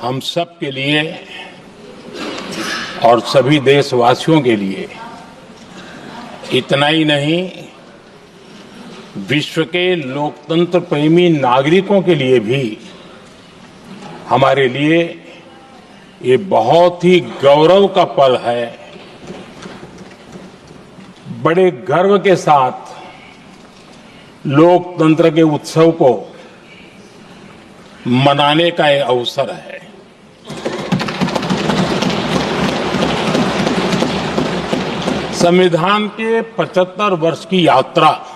हम सब के लिए और सभी देशवासियों के लिए इतना ही नहीं, विश्व के लोकतंत्र प्रेमी नागरिकों के लिए भी हमारे लिए ये बहुत ही गौरव का पल है। बड़े गर्व के साथ लोकतंत्र के उत्सव को मनाने का ये अवसर है। संविधान के 75 वर्ष की यात्रा,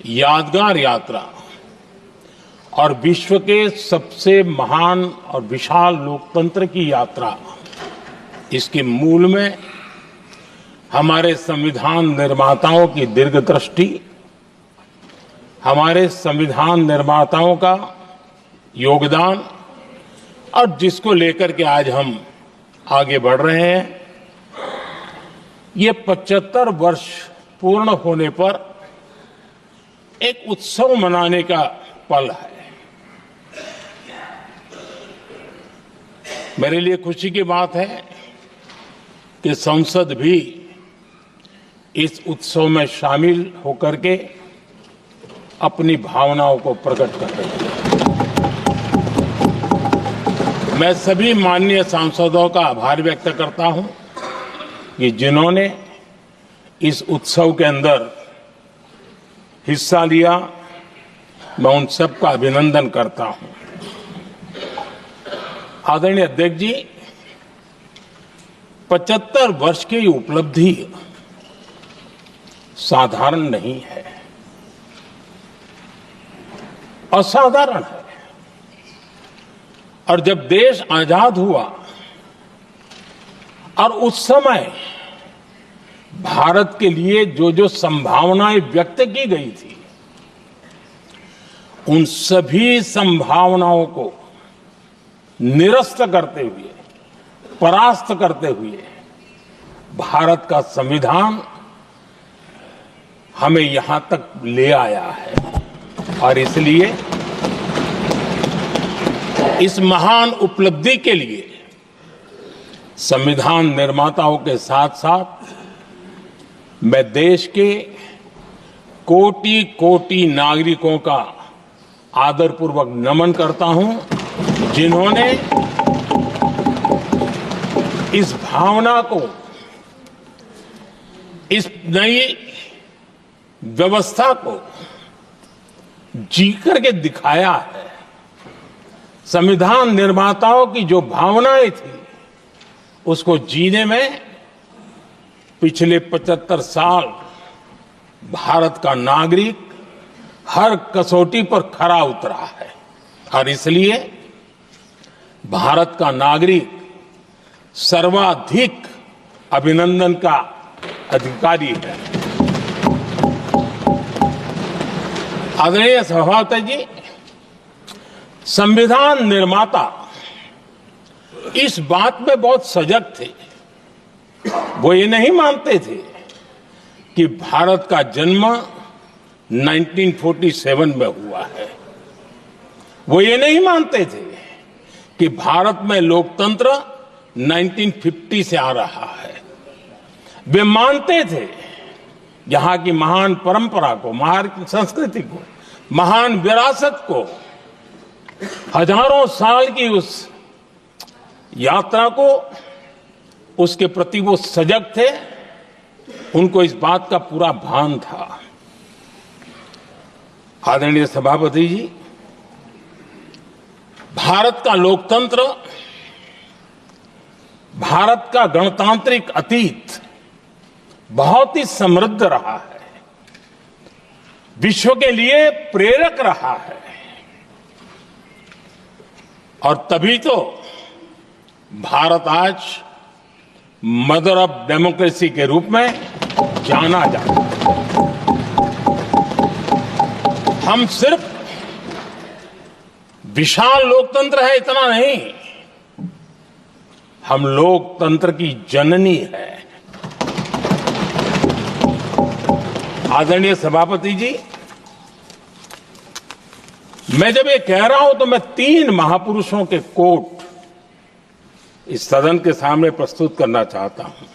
यादगार यात्रा और विश्व के सबसे महान और विशाल लोकतंत्र की यात्रा, इसके मूल में हमारे संविधान निर्माताओं की दीर्घदृष्टि, हमारे संविधान निर्माताओं का योगदान और जिसको लेकर के आज हम आगे बढ़ रहे हैं, ये 75 वर्ष पूर्ण होने पर एक उत्सव मनाने का पल है। मेरे लिए खुशी की बात है कि संसद भी इस उत्सव में शामिल होकर के अपनी भावनाओं को प्रकट कर रही है। मैं सभी माननीय सांसदों का आभार व्यक्त करता हूं कि जिन्होंने इस उत्सव के अंदर हिस्सा लिया। मैं उन सबका अभिनंदन करता हूं। आदरणीय अध्यक्ष जी, 75 वर्ष की उपलब्धि साधारण नहीं है, असाधारण है। और जब देश आजाद हुआ और उस समय भारत के लिए जो जो संभावनाएं व्यक्त की गई थी, उन सभी संभावनाओं को निरस्त करते हुए, परास्त करते हुए भारत का संविधान हमें यहां तक ले आया है। और इसलिए इस महान उपलब्धि के लिए संविधान निर्माताओं के साथ साथ मैं देश के कोटि कोटि नागरिकों का आदरपूर्वक नमन करता हूं, जिन्होंने इस भावना को, इस नई व्यवस्था को जी करके दिखाया है। संविधान निर्माताओं की जो भावनाएं थी, उसको जीने में पिछले 75 साल भारत का नागरिक हर कसौटी पर खरा उतरा है। और इसलिए भारत का नागरिक सर्वाधिक अभिनंदन का अधिकारी है। आदरणीय सभापति जी, संविधान निर्माता इस बात में बहुत सजग थे। वो ये नहीं मानते थे कि भारत का जन्म 1947 में हुआ है। वो ये नहीं मानते थे कि भारत में लोकतंत्र 1950 से आ रहा है। वे मानते थे यहां की महान परंपरा को, महान संस्कृति को, महान विरासत को, हजारों साल की उस यात्रा को, उसके प्रति वो सजग थे। उनको इस बात का पूरा भान था। आदरणीय सभापति जी, भारत का लोकतंत्र, भारत का गणतांत्रिक अतीत बहुत ही समृद्ध रहा है, विश्व के लिए प्रेरक रहा है। और तभी तो भारत आज मदर ऑफ डेमोक्रेसी के रूप में जाना जाता है। हम सिर्फ विशाल लोकतंत्र है इतना नहीं, हम लोकतंत्र की जननी है। आदरणीय सभापति जी, मैं जब ये कह रहा हूं तो मैं 3 महापुरुषों के कोट इस सदन के सामने प्रस्तुत करना चाहता हूं।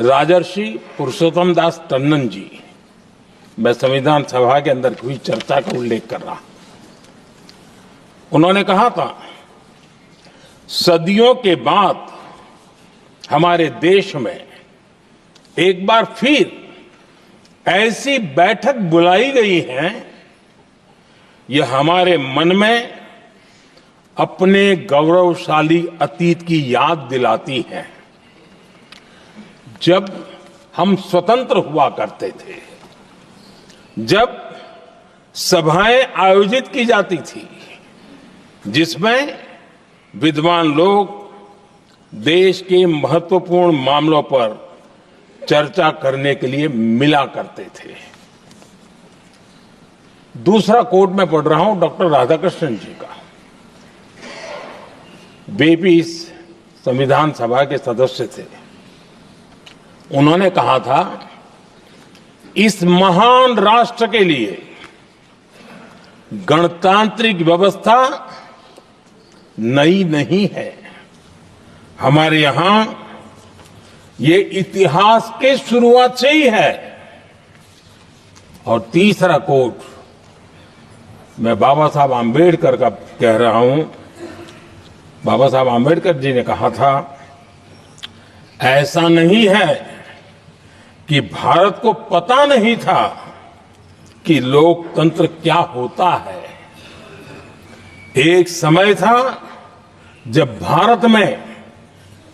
राजर्षि पुरुषोत्तम दास टंडन जी, मैं संविधान सभा के अंदर हुई चर्चा का उल्लेख कर रहा हूं। उन्होंने कहा था, सदियों के बाद हमारे देश में एक बार फिर ऐसी बैठक बुलाई गई है, यह हमारे मन में अपने गौरवशाली अतीत की याद दिलाती है, जब हम स्वतंत्र हुआ करते थे, जब सभाएं आयोजित की जाती थी जिसमें विद्वान लोग देश के महत्वपूर्ण मामलों पर चर्चा करने के लिए मिला करते थे। दूसरा कोट मैं पढ़ रहा हूं डॉक्टर राधाकृष्णन जी का। वे भी इस संविधान सभा के सदस्य थे। उन्होंने कहा था, इस महान राष्ट्र के लिए गणतांत्रिक व्यवस्था नई नहीं है। हमारे यहां ये इतिहास के शुरुआत से ही है। और तीसरा कोट मैं बाबा साहब आंबेडकर का कह रहा हूं। बाबा साहब आंबेडकर जी ने कहा था, ऐसा नहीं है कि भारत को पता नहीं था कि लोकतंत्र क्या होता है। एक समय था जब भारत में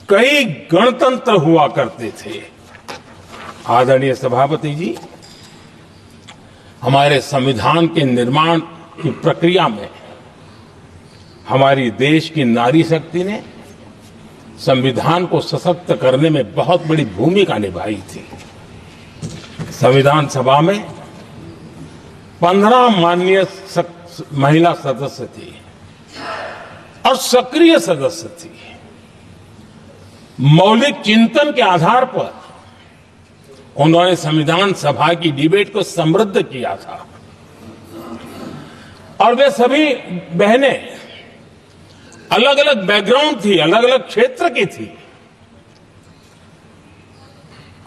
कई गणतंत्र हुआ करते थे। आदरणीय सभापति जी, हमारे संविधान के निर्माण की प्रक्रिया में हमारी देश की नारी शक्ति ने संविधान को सशक्त करने में बहुत बड़ी भूमिका निभाई थी। संविधान सभा में 15 माननीय महिला सदस्य थी और सक्रिय सदस्य थी। मौलिक चिंतन के आधार पर उन्होंने संविधान सभा की डिबेट को समृद्ध किया था। और वे सभी बहनें अलग अलग बैकग्राउंड थी, अलग अलग क्षेत्र की थी।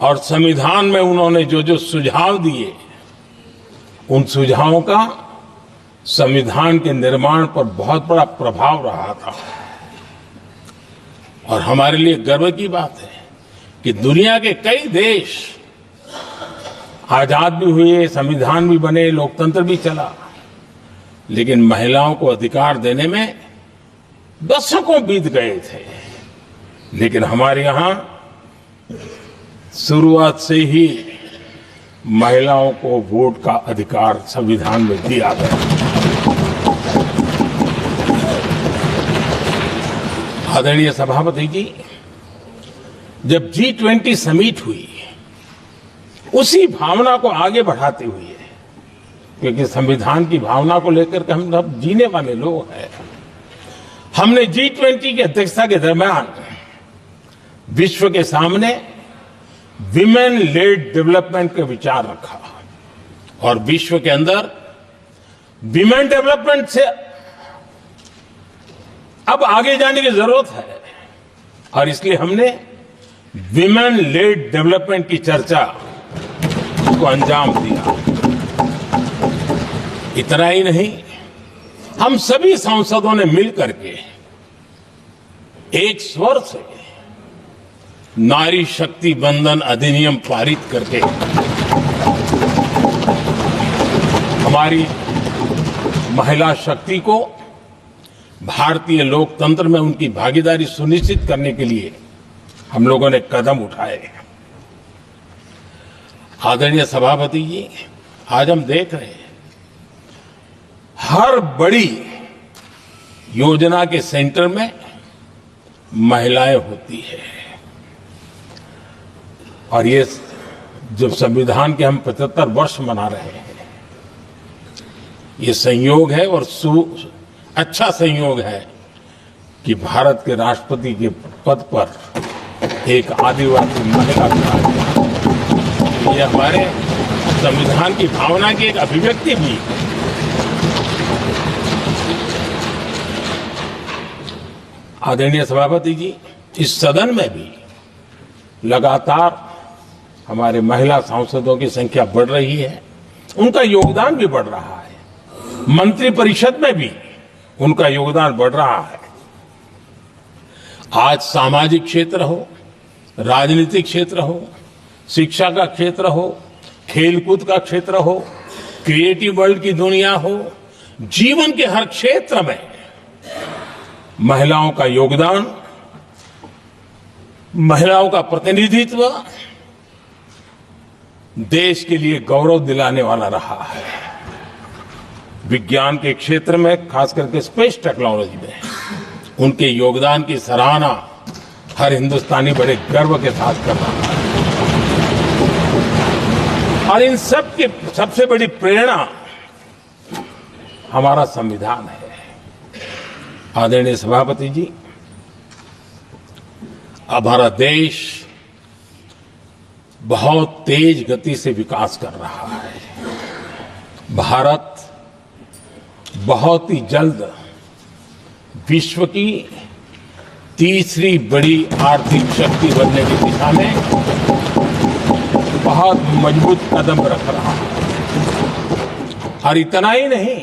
और संविधान में उन्होंने जो जो सुझाव दिए, उन सुझावों का संविधान के निर्माण पर बहुत बड़ा प्रभाव रहा था। और हमारे लिए गर्व की बात है कि दुनिया के कई देश आजाद भी हुए, संविधान भी बने, लोकतंत्र भी चला, लेकिन महिलाओं को अधिकार देने में दशकों बीत गए थे। लेकिन हमारे यहां शुरुआत से ही महिलाओं को वोट का अधिकार संविधान में दिया गया। आदरणीय सभापति जी, जब G20 समिट हुई, उसी भावना को आगे बढ़ाते हुए, क्योंकि संविधान की भावना को लेकर के हम सब जीने वाले लोग हैं, हमने G20 की अध्यक्षता के दरमियान विश्व के सामने विमेन लेड डेवलपमेंट का विचार रखा। और विश्व के अंदर विमेन डेवलपमेंट से अब आगे जाने की जरूरत है। और इसलिए हमने विमेन लेड डेवलपमेंट की चर्चा को अंजाम दिया। इतना ही नहीं, हम सभी सांसदों ने मिलकर के एक स्वर से नारी शक्ति बंधन अधिनियम पारित करके हमारी महिला शक्ति को भारतीय लोकतंत्र में उनकी भागीदारी सुनिश्चित करने के लिए हम लोगों ने कदम उठाए। आदरणीय सभापति जी, आज हम देख रहे हैं हर बड़ी योजना के सेंटर में महिलाएं होती है। और ये जब संविधान के हम 75 वर्ष मना रहे हैं, ये संयोग है और अच्छा संयोग है कि भारत के राष्ट्रपति के पद पर एक आदिवासी महिला विराजमान। ये हमारे संविधान की भावना की एक अभिव्यक्ति भी है। आदरणीय सभापति जी, इस सदन में भी लगातार हमारे महिला सांसदों की संख्या बढ़ रही है, उनका योगदान भी बढ़ रहा है। मंत्रिपरिषद में भी उनका योगदान बढ़ रहा है। आज सामाजिक क्षेत्र हो, राजनीतिक क्षेत्र हो, शिक्षा का क्षेत्र हो, खेलकूद का क्षेत्र हो, क्रिएटिव वर्ल्ड की दुनिया हो, जीवन के हर क्षेत्र में महिलाओं का योगदान, महिलाओं का प्रतिनिधित्व देश के लिए गौरव दिलाने वाला रहा है। विज्ञान के क्षेत्र में, खास करके स्पेस टेक्नोलॉजी में उनके योगदान की सराहना हर हिंदुस्तानी बड़े गर्व के साथ कर रहा है। और इन सब की सबसे बड़ी प्रेरणा हमारा संविधान है। आदरणीय सभापति जी, हमारा देश बहुत तेज गति से विकास कर रहा है। भारत बहुत ही जल्द विश्व की तीसरी बड़ी आर्थिक शक्ति बनने की दिशा में बहुत मजबूत कदम रख रहा है। और इतना ही नहीं,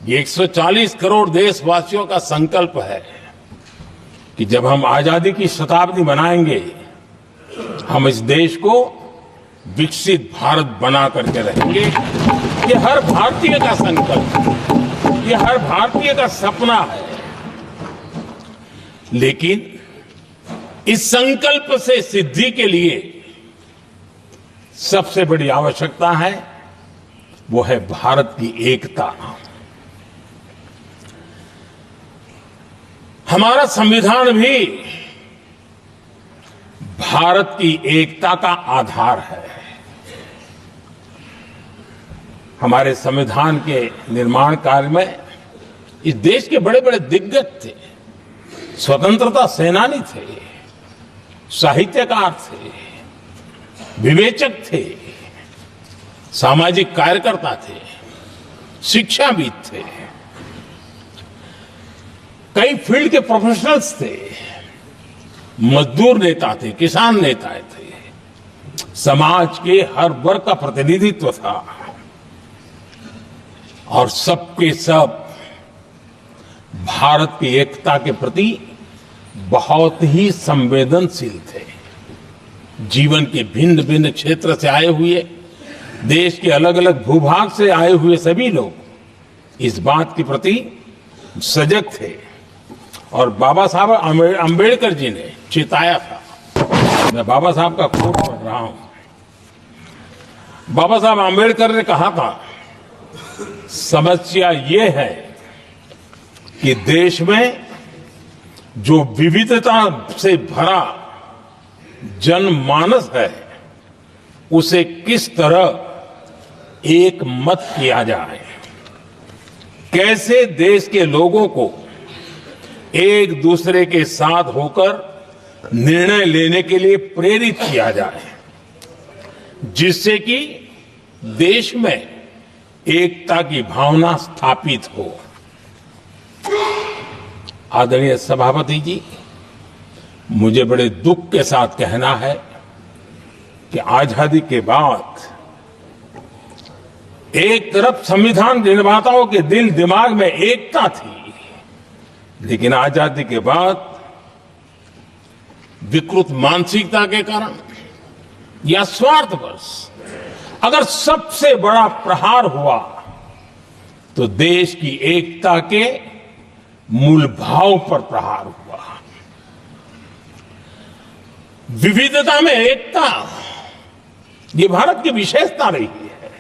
ये 140 करोड़ देशवासियों का संकल्प है कि जब हम आजादी की शताब्दी मनाएंगे, हम इस देश को विकसित भारत बना करके रहेंगे। ये हर भारतीय का संकल्प है, ये हर भारतीय का सपना है। लेकिन इस संकल्प से सिद्धि के लिए सबसे बड़ी आवश्यकता है, वो है भारत की एकता। हमारा संविधान भी भारत की एकता का आधार है। हमारे संविधान के निर्माण काल में इस देश के बड़े बड़े दिग्गज थे, स्वतंत्रता सेनानी थे, साहित्यकार थे, विवेचक थे, सामाजिक कार्यकर्ता थे, शिक्षाविद थे, कई फील्ड के प्रोफेशनल्स थे, मजदूर नेता थे, किसान नेता थे, समाज के हर वर्ग का प्रतिनिधित्व था और सबके सब भारत की एकता के प्रति बहुत ही संवेदनशील थे। जीवन के भिन्न भिन्न क्षेत्र से आए हुए, देश के अलग अलग भूभाग से आए हुए सभी लोग इस बात के प्रति सजग थे और बाबा साहब अंबेडकर जी ने चेताया था। मैं बाबा साहब का कोट पढ़ रहा हूं। बाबा साहब अंबेडकर ने कहा था, समस्या ये है कि देश में जो विविधता से भरा जनमानस है, उसे किस तरह एक मत किया जाए, कैसे देश के लोगों को एक दूसरे के साथ होकर निर्णय लेने के लिए प्रेरित किया जाए, जिससे कि देश में एकता की भावना स्थापित हो। आदरणीय सभापति जी, मुझे बड़े दुख के साथ कहना है कि आजादी के बाद एक तरफ संविधान निर्माताओं के दिल दिमाग में एकता थी, लेकिन आजादी के बाद विकृत मानसिकता के कारण या स्वार्थवश अगर सबसे बड़ा प्रहार हुआ तो देश की एकता के मूल भाव पर प्रहार हुआ। विविधता में एकता, ये भारत की विशेषता रही है।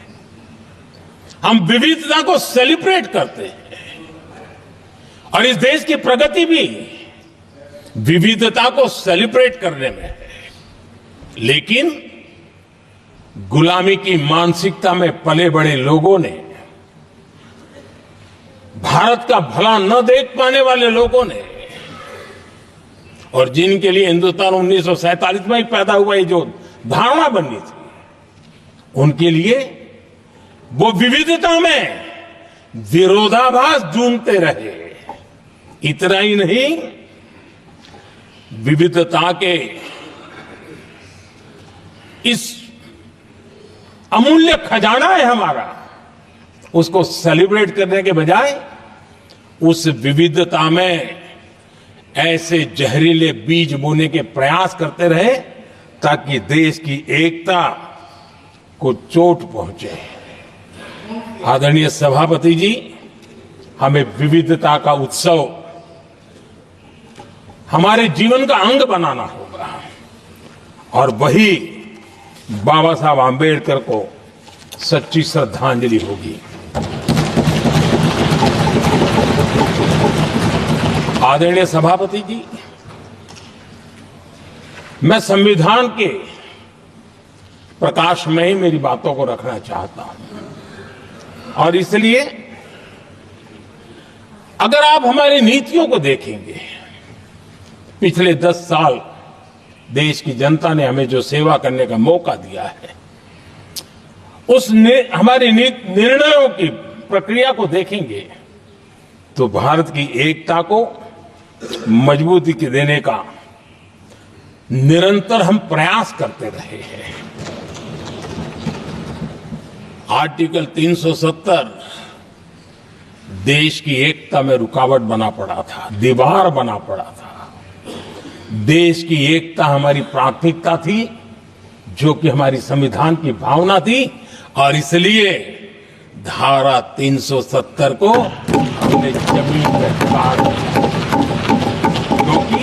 हम विविधता को सेलिब्रेट करते हैं और इस देश की प्रगति भी विविधता को सेलिब्रेट करने में है। लेकिन गुलामी की मानसिकता में पले बड़े लोगों ने, भारत का भला न देख पाने वाले लोगों ने, और जिनके लिए हिंदुस्तान 1947 में ही पैदा हुआ ये जो धारणा बननी थी, उनके लिए वो विविधता में विरोधाभास ढूंढते रहे। इतना ही नहीं, विविधता के इस अमूल्य खजाना है हमारा, उसको सेलिब्रेट करने के बजाय उस विविधता में ऐसे जहरीले बीज बोने के प्रयास करते रहे ताकि देश की एकता को चोट पहुंचे। आदरणीय सभापति जी, हमें विविधता का उत्सव हमारे जीवन का अंग बनाना होगा और वही बाबा साहब आंबेडकर को सच्ची श्रद्धांजलि होगी। आदरणीय सभापति जी, मैं संविधान के प्रकाश में ही मेरी बातों को रखना चाहता हूं और इसलिए अगर आप हमारी नीतियों को देखेंगे, पिछले 10 साल देश की जनता ने हमें जो सेवा करने का मौका दिया है, हमारी निर्णयों की प्रक्रिया को देखेंगे तो भारत की एकता को मजबूती देने का निरंतर हम प्रयास करते रहे हैं। आर्टिकल 370 देश की एकता में रुकावट बना पड़ा था, दीवार बना पड़ा था। देश की एकता हमारी प्राथमिकता थी, जो कि हमारी संविधान की भावना थी और इसलिए धारा 370 को हमने जमीन पर काट दिया, क्योंकि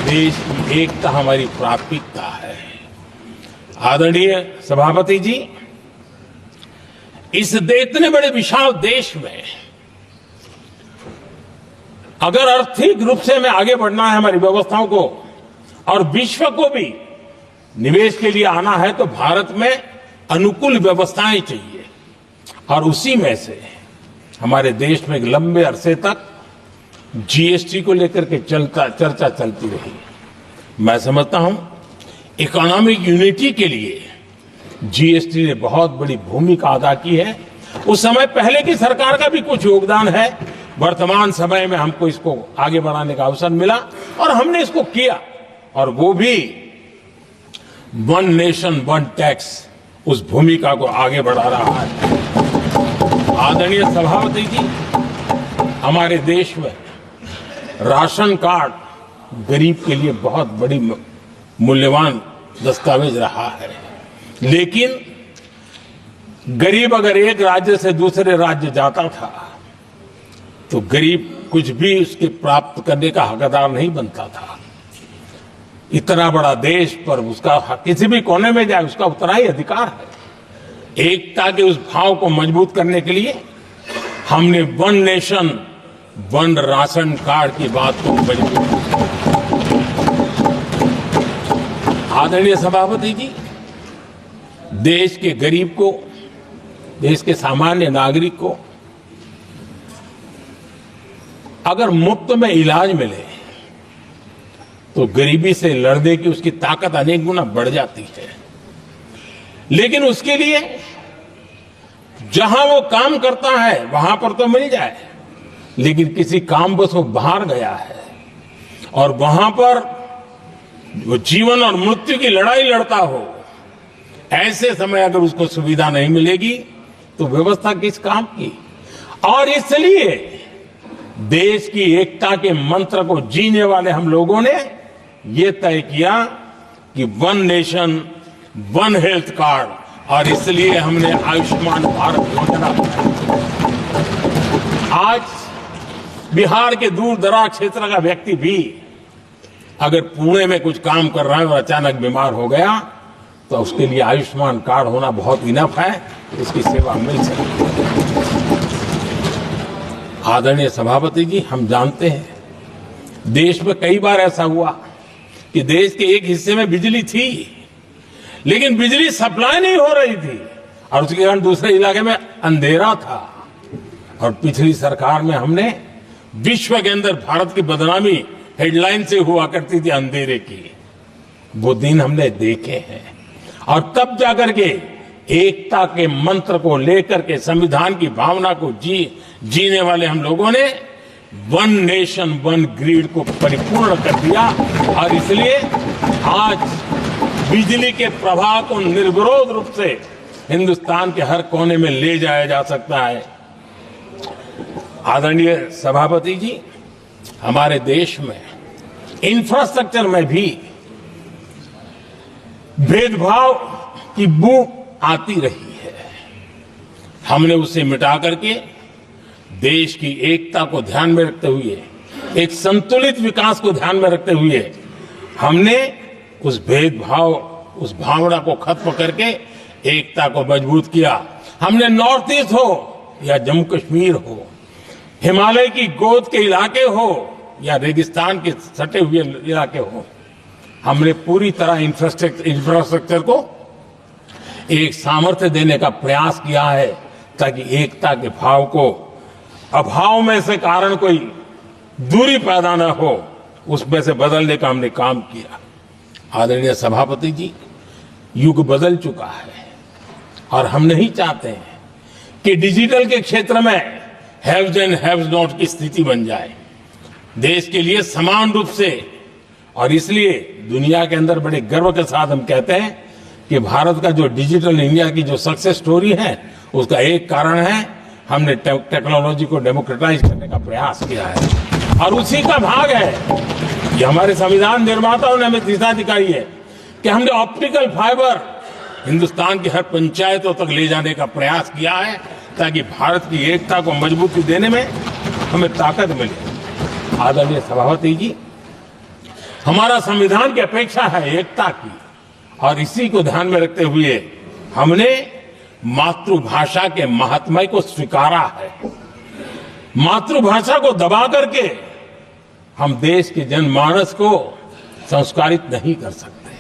देश की एकता हमारी प्राथमिकता है। आदरणीय सभापति जी, इस इतने बड़े विशाल देश में अगर आर्थिक रूप से हमें आगे बढ़ना है, हमारी व्यवस्थाओं को और विश्व को भी निवेश के लिए आना है, तो भारत में अनुकूल व्यवस्थाएं चाहिए और उसी में से हमारे देश में एक लंबे अरसे तक जीएसटी को लेकर के चर्चा चलती रही। मैं समझता हूं इकोनॉमिक यूनिटी के लिए जीएसटी ने बहुत बड़ी भूमिका अदा की है। उस समय पहले की सरकार का भी कुछ योगदान है। वर्तमान समय में हमको इसको आगे बढ़ाने का अवसर मिला और हमने इसको किया और वो भी वन नेशन वन टैक्स उस भूमिका को आगे बढ़ा रहा है। आदरणीय सभापति जी, हमारे देश में राशन कार्ड गरीब के लिए बहुत बड़ी मूल्यवान दस्तावेज रहा है, लेकिन गरीब अगर एक राज्य से दूसरे राज्य जाता था तो गरीब कुछ भी उसके प्राप्त करने का हकदार नहीं बनता था। इतना बड़ा देश पर उसका किसी भी कोने में जाए उसका उतना ही अधिकार है। एकता के उस भाव को मजबूत करने के लिए हमने one nation one ration card की बात को मजबूत किया। आदरणीय सभापति जी, देश के गरीब को, देश के सामान्य नागरिक को अगर मुफ्त में इलाज मिले तो गरीबी से लड़ने की उसकी ताकत अनेक गुना बढ़ जाती है। लेकिन उसके लिए जहां वो काम करता है वहां पर तो मिल जाए, लेकिन किसी काम बस वो बाहर गया है और वहां पर वो जीवन और मृत्यु की लड़ाई लड़ता हो, ऐसे समय अगर उसको सुविधा नहीं मिलेगी तो व्यवस्था किस काम की। और इसलिए देश की एकता के मंत्र को जीने वाले हम लोगों ने ये तय किया कि one nation one health card, और इसलिए हमने आयुष्मान भारत योजना बनाई। आज बिहार के दूर दराज क्षेत्र का व्यक्ति भी अगर पुणे में कुछ काम कर रहा है और अचानक बीमार हो गया तो उसके लिए आयुष्मान कार्ड होना बहुत इनफ है, उसकी सेवा मिल सकती है। आदरणीय सभापति जी, हम जानते हैं देश में कई बार ऐसा हुआ कि देश के एक हिस्से में बिजली थी लेकिन बिजली सप्लाई नहीं हो रही थी और उसके कारण दूसरे इलाके में अंधेरा था। और पिछली सरकार में हमने विश्व के अंदर भारत की बदनामी हेडलाइन से हुआ करती थी अंधेरे की, वो दिन हमने देखे हैं और तब जाकर के एकता के मंत्र को लेकर के संविधान की भावना को जीने वाले हम लोगों ने वन नेशन वन ग्रिड को परिपूर्ण कर दिया और इसलिए आज बिजली के प्रवाह को निर्विरोध रूप से हिंदुस्तान के हर कोने में ले जाया जा सकता है। आदरणीय सभापति जी, हमारे देश में इंफ्रास्ट्रक्चर में भी भेदभाव की बू आती रही है। हमने उसे मिटा करके देश की एकता को ध्यान में रखते हुए, एक संतुलित विकास को ध्यान में रखते हुए हमने उस भेदभाव, उस भावना को खत्म करके एकता को मजबूत किया। हमने नॉर्थ ईस्ट हो या जम्मू कश्मीर हो, हिमालय की गोद के इलाके हो या रेगिस्तान के सटे हुए इलाके हो, हमने पूरी तरह इंफ्रास्ट्रक्चर को एक सामर्थ्य देने का प्रयास किया है ताकि एकता के भाव को अभाव में से कारण कोई दूरी पैदा न हो, उसमें से बदलने का हमने काम किया। आदरणीय सभापति जी, युग बदल चुका है और हम नहीं चाहते हैं कि डिजिटल के क्षेत्र में हैव्स एंड हैव्स नॉट की स्थिति बन जाए। देश के लिए समान रूप से, और इसलिए दुनिया के अंदर बड़े गर्व के साथ हम कहते हैं कि भारत का जो डिजिटल इंडिया की जो सक्सेस स्टोरी है, उसका एक कारण है हमने टेक्नोलॉजी को डेमोक्रेटाइज करने का प्रयास किया है और उसी का भाग है कि हमारे संविधान निर्माताओं ने हमें दिशा दिखाई है कि हमने ऑप्टिकल फाइबर हिंदुस्तान की हर पंचायतों तक ले जाने का प्रयास किया है ताकि भारत की एकता को मजबूती देने में हमें ताकत मिले। आदरणीय सभापति जी, हमारा संविधान की अपेक्षा है एकता की और इसी को ध्यान में रखते हुए हमने मातृभाषा के महात्म्य को स्वीकारा है। मातृभाषा को दबा करके हम देश के जनमानस को संस्कारित नहीं कर सकते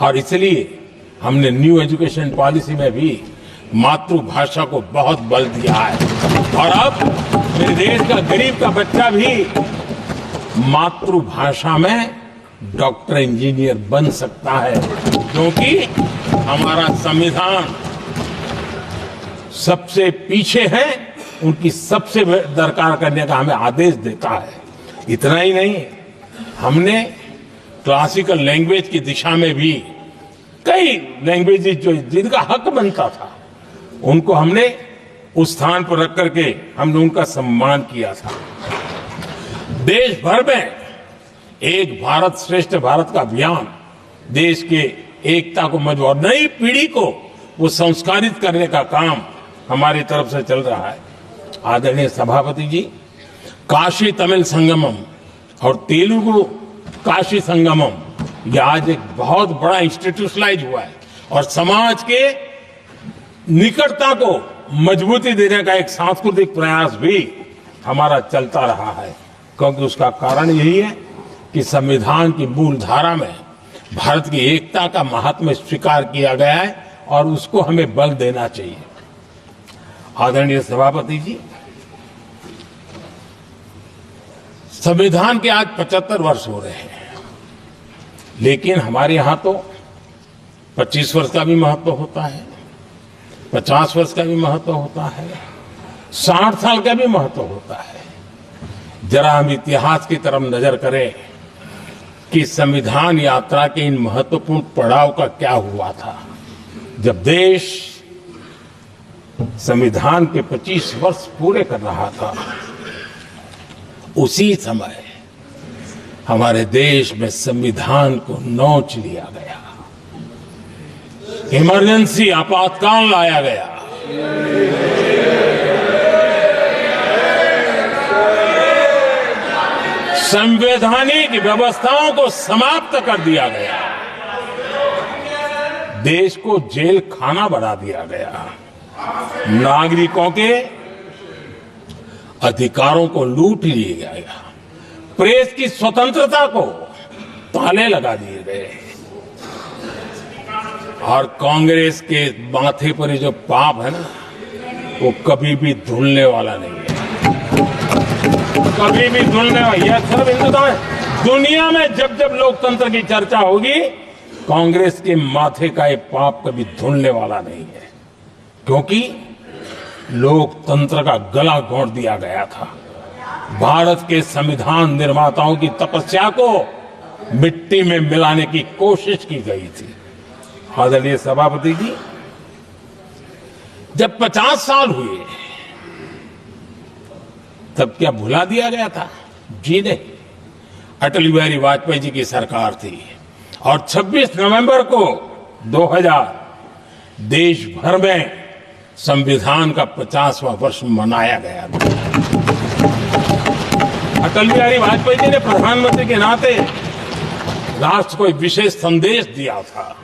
और इसलिए हमने न्यू एजुकेशन पॉलिसी में भी मातृभाषा को बहुत बल दिया है और अब मेरे देश का गरीब का बच्चा भी मातृभाषा में डॉक्टर इंजीनियर बन सकता है, क्योंकि हमारा संविधान सबसे पीछे है, उनकी सबसे दरकार करने का हमें आदेश देता है। इतना ही नहीं, हमने क्लासिकल लैंग्वेज की दिशा में भी कई लैंग्वेजेस जो जिनका हक बनता था उनको हमने उस स्थान पर रख करके हमने उनका सम्मान किया था। देश भर में एक भारत श्रेष्ठ भारत का अभियान देश के एकता को मजबूत, नई पीढ़ी को वो संस्कारित करने का काम हमारी तरफ से चल रहा है। आदरणीय सभापति जी, काशी तमिल संगमम और तेलुगु काशी संगमम यह आज एक बहुत बड़ा इंस्टीट्यूशनलाइज हुआ है और समाज के निकटता को मजबूती देने का एक सांस्कृतिक प्रयास भी हमारा चलता रहा है, क्योंकि उसका कारण यही है कि संविधान की मूल धारा में भारत की एकता का महात्म्य स्वीकार किया गया है और उसको हमें बल देना चाहिए। आदरणीय सभापति जी, संविधान के आज 75 वर्ष हो रहे हैं, लेकिन हमारे यहां तो 25 वर्ष का भी महत्व होता है, 50 वर्ष का भी महत्व होता है, 60 साल का भी महत्व होता है। जरा हम इतिहास की तरफ नजर करें कि संविधान यात्रा के इन महत्वपूर्ण पड़ाव का क्या हुआ था। जब देश संविधान के 25 वर्ष पूरे कर रहा था, उसी समय हमारे देश में संविधान को नोच लिया गया, इमरजेंसी आपातकाल लाया गया। संवैधानिक व्यवस्थाओं को समाप्त कर दिया गया, देश को जेल खाना बना दिया गया, नागरिकों के अधिकारों को लूट लिया गया, प्रेस की स्वतंत्रता को ताले लगा दिए गए और कांग्रेस के माथे पर जो पाप है ना, वो कभी भी धुलने वाला नहीं है, कभी भी धुलने वाला। यह सिर्फ हिंदुस्तान, दुनिया में जब जब लोकतंत्र की चर्चा होगी, कांग्रेस के माथे का ये पाप कभी धुलने वाला नहीं है। क्योंकि लोकतंत्र का गला घोंट दिया गया था। भारत के संविधान निर्माताओं की तपस्या को मिट्टी में मिलाने की कोशिश की गई थी। आदरणीय सभापति जी, जब 50 साल हुए तब क्या भुला दिया गया था? जी नहीं। अटल बिहारी वाजपेयी जी की सरकार थी और 26 नवंबर को 2000 देश भर में संविधान का 50वां वर्ष मनाया गया था। अटल बिहारी वाजपेयी जी ने प्रधानमंत्री के नाते राष्ट्र को एक विशेष संदेश दिया था।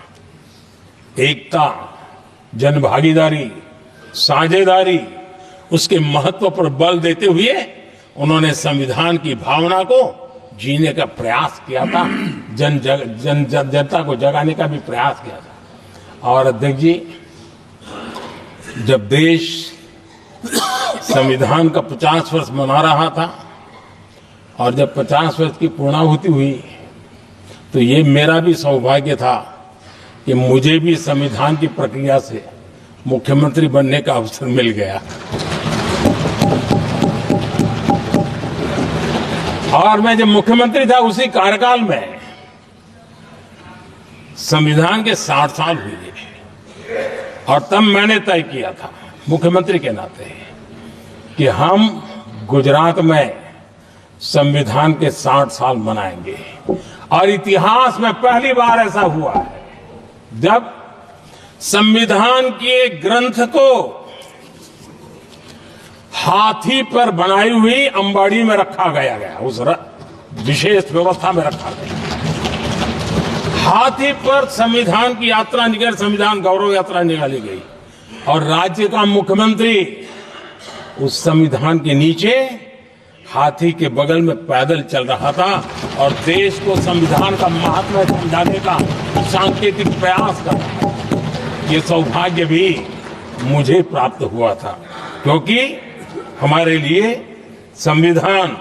एकता, जनभागीदारी, साझेदारी, उसके महत्व पर बल देते हुए उन्होंने संविधान की भावना को जीने का प्रयास किया था। जनता को जगाने का भी प्रयास किया था। और अध्यक्ष जी, जब देश संविधान का 50 वर्ष मना रहा था और जब 50 वर्ष की पूर्णाहुति हुई तो ये मेरा भी सौभाग्य था कि मुझे भी संविधान की प्रक्रिया से मुख्यमंत्री बनने का अवसर मिल गया। और मैं जब मुख्यमंत्री था उसी कार्यकाल में संविधान के 60 साल हुए और तब मैंने तय किया था मुख्यमंत्री के नाते कि हम गुजरात में संविधान के 60 साल मनाएंगे। और इतिहास में पहली बार ऐसा हुआ है जब संविधान के ग्रंथ को हाथी पर बनाई हुई अंबाड़ी में रखा गया उस विशेष व्यवस्था में रखा गया। हाथी पर संविधान की यात्रा निकल, संविधान गौरव यात्रा निकाली गई और राज्य का मुख्यमंत्री उस संविधान के नीचे हाथी के बगल में पैदल चल रहा था और देश को संविधान का महत्व समझाने का सांकेतिक प्रयास कर रहा था। ये सौभाग्य भी मुझे प्राप्त हुआ था क्योंकि हमारे लिए संविधान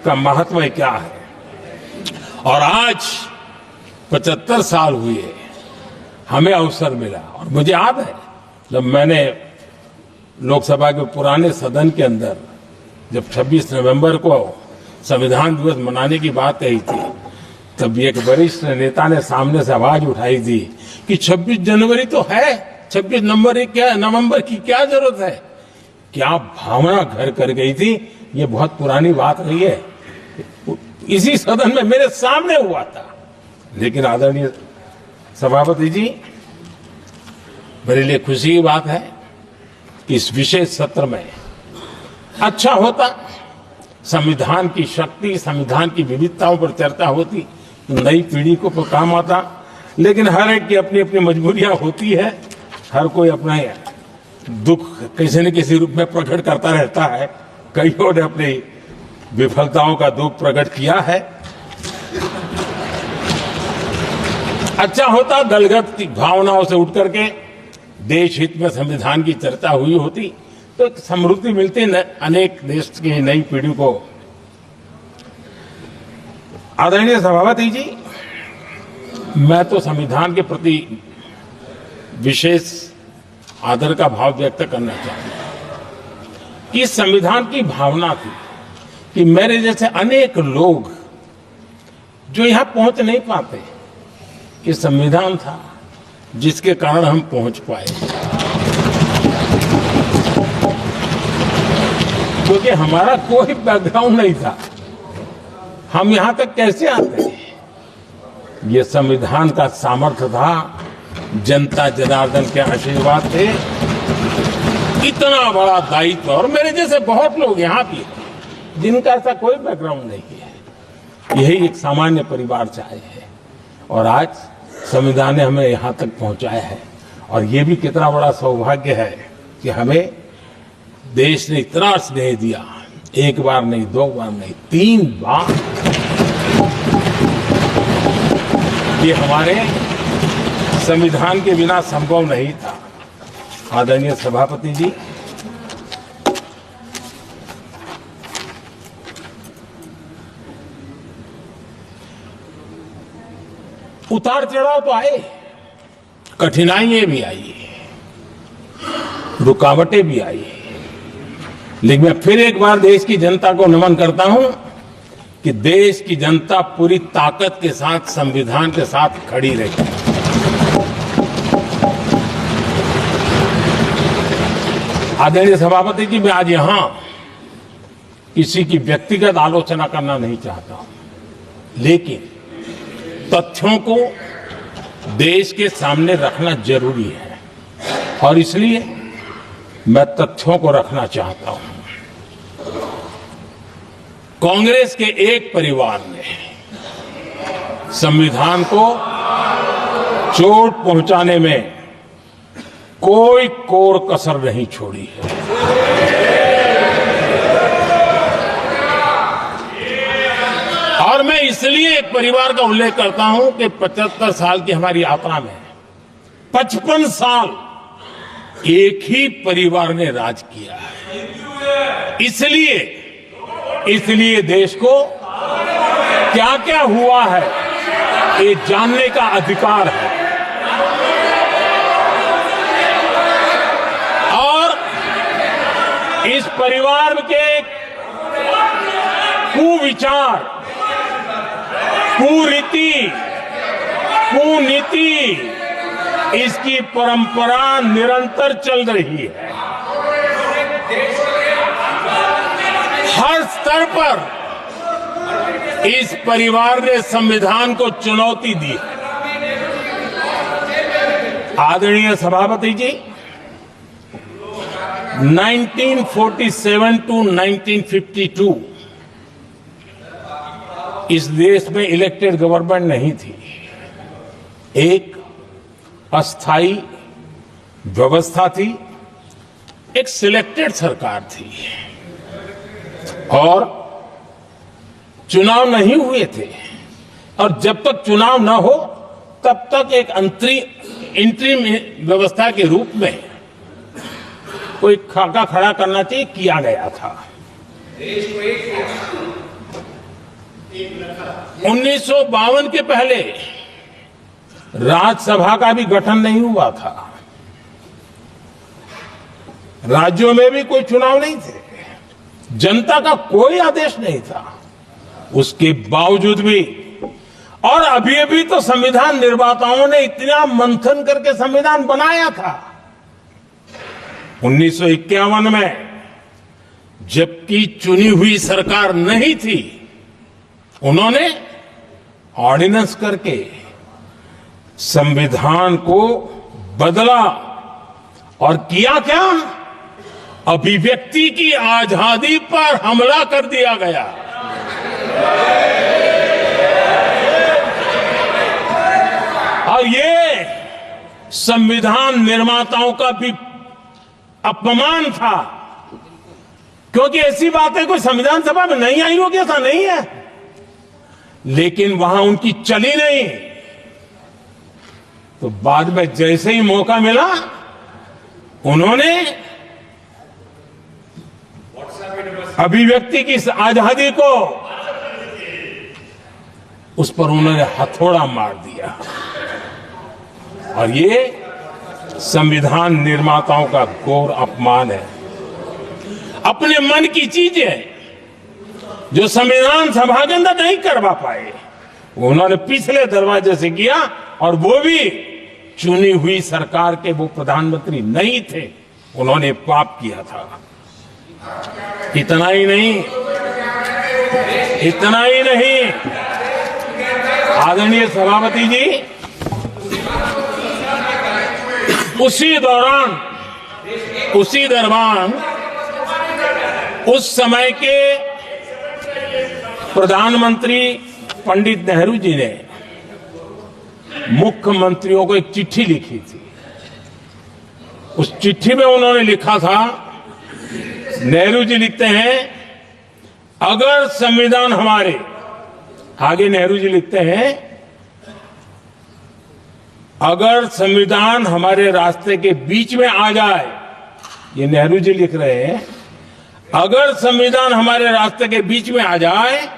का महत्व क्या है। और आज 75 साल हुए हमें अवसर मिला और मुझे याद है जब मैंने लोकसभा के पुराने सदन के अंदर जब 26 नवंबर को संविधान दिवस मनाने की बात कही थी तब एक वरिष्ठ नेता ने सामने से आवाज उठाई थी कि 26 जनवरी तो है, 26 नवंबर की क्या जरूरत है। क्या भावना घर कर गई थी। ये बहुत पुरानी बात नहीं है। इसी सदन में मेरे सामने हुआ था। लेकिन आदरणीय सभापति जी, मेरे लिए खुशी की बात है कि इस विशेष सत्र में अच्छा होता, संविधान की शक्ति, संविधान की विविधताओं पर चर्चा होती, नई पीढ़ी को काम आता। लेकिन हर एक की अपनी अपनी मजबूरियां होती है, हर कोई अपना दुख किसी न किसी रूप में प्रकट करता रहता है। कईयों ने अपनी विफलताओं का दुख प्रकट किया है। अच्छा होता दलगत भावनाओं से उठ करके देश हित में संविधान की चर्चा हुई होती तो एक समृद्धि मिलती अनेक देश की नई पीढ़ी को। आदरणीय सभापति जी, मैं तो संविधान के प्रति विशेष आदर का भाव व्यक्त करना चाहूंगा कि संविधान की भावना थी कि मेरे जैसे अनेक लोग जो यहां पहुंच नहीं पाते, कि संविधान था जिसके कारण हम पहुंच पाए। क्योंकि हमारा कोई बैकग्राउंड नहीं था, हम यहां तक कैसे आते। ये संविधान का सामर्थ्य था, जनता जनार्दन के आशीर्वाद थे। इतना बड़ा दायित्व, और मेरे जैसे बहुत लोग यहाँ भी हैं जिनका ऐसा कोई बैकग्राउंड नहीं है, यही एक सामान्य परिवार से आए हैं और आज संविधान ने हमें यहाँ तक पहुंचाया है। और ये भी कितना बड़ा सौभाग्य है कि हमें देश ने इतना स्नेह दिया, एक बार नहीं, दो बार नहीं, 3 बार। ये हमारे संविधान के बिना संभव नहीं था। आदरणीय सभापति जी, उतार चढ़ाव तो आए, कठिनाइयां भी आई, रुकावटें भी आई, लेकिन मैं फिर एक बार देश की जनता को नमन करता हूं कि देश की जनता पूरी ताकत के साथ संविधान के साथ खड़ी रही। आदरणीय सभापति जी, मैं आज यहां किसी की व्यक्तिगत आलोचना करना नहीं चाहता हूं, लेकिन तथ्यों को देश के सामने रखना जरूरी है और इसलिए मैं तथ्यों को रखना चाहता हूं। कांग्रेस के एक परिवार ने संविधान को चोट पहुंचाने में कोई कोर कसर नहीं छोड़ी है। और मैं इसलिए एक परिवार का उल्लेख करता हूं कि 75 साल की हमारी यात्रा में 55 साल एक ही परिवार ने राज किया है। इसलिए देश को क्या क्या हुआ है ये जानने का अधिकार है और इस परिवार के कुविचार, कुरीति, कुनीति, इसकी परंपरा निरंतर चल रही है। हर स्तर पर इस परिवार ने संविधान को चुनौती दी। आदरणीय सभापति जी, 1947 टू 1952 इस देश में इलेक्टेड गवर्नमेंट नहीं थी। एक अस्थाई व्यवस्था थी, एक सिलेक्टेड सरकार थी और चुनाव नहीं हुए थे और जब तक चुनाव न हो तब तक एक इंटरिम व्यवस्था के रूप में कोई खाका खड़ा करना चाहिए, किया गया था। 1952 के पहले राज्यसभा का भी गठन नहीं हुआ था, राज्यों में भी कोई चुनाव नहीं थे, जनता का कोई आदेश नहीं था। उसके बावजूद भी और अभी तो संविधान निर्माताओं ने इतना मंथन करके संविधान बनाया था। 1951 में जबकि चुनी हुई सरकार नहीं थी, उन्होंने ऑर्डिनेंस करके संविधान को बदला और किया क्या? अभिव्यक्ति की आजादी पर हमला कर दिया गया। और ये संविधान निर्माताओं का भी अपमान था, क्योंकि ऐसी बातें कोई संविधान सभा में नहीं आई होगी, ऐसा नहीं है, लेकिन वहां उनकी चली नहीं। तो बाद में जैसे ही मौका मिला, उन्होंने अभिव्यक्ति की इस आजादी को, उस पर उन्होंने हथौड़ा मार दिया और ये संविधान निर्माताओं का घोर अपमान है। अपने मन की चीजें जो संविधान सभा के अंदर नहीं करवा पाए, वो उन्होंने पिछले दरवाजे से किया और वो भी चुनी हुई सरकार के वो प्रधानमंत्री नहीं थे, उन्होंने पाप किया था। इतना ही नहीं, आदरणीय सभापति जी, उसी दौरान उस समय के प्रधानमंत्री पंडित नेहरू जी ने मुख्यमंत्रियों को एक चिट्ठी लिखी थी। उस चिट्ठी में उन्होंने लिखा था, नेहरू जी लिखते हैं, अगर संविधान हमारे, आगे नेहरू जी लिखते हैं, अगर संविधान हमारे रास्ते के बीच में आ जाए, ये नेहरू जी लिख रहे हैं, अगर संविधान हमारे रास्ते के बीच में आ जाए,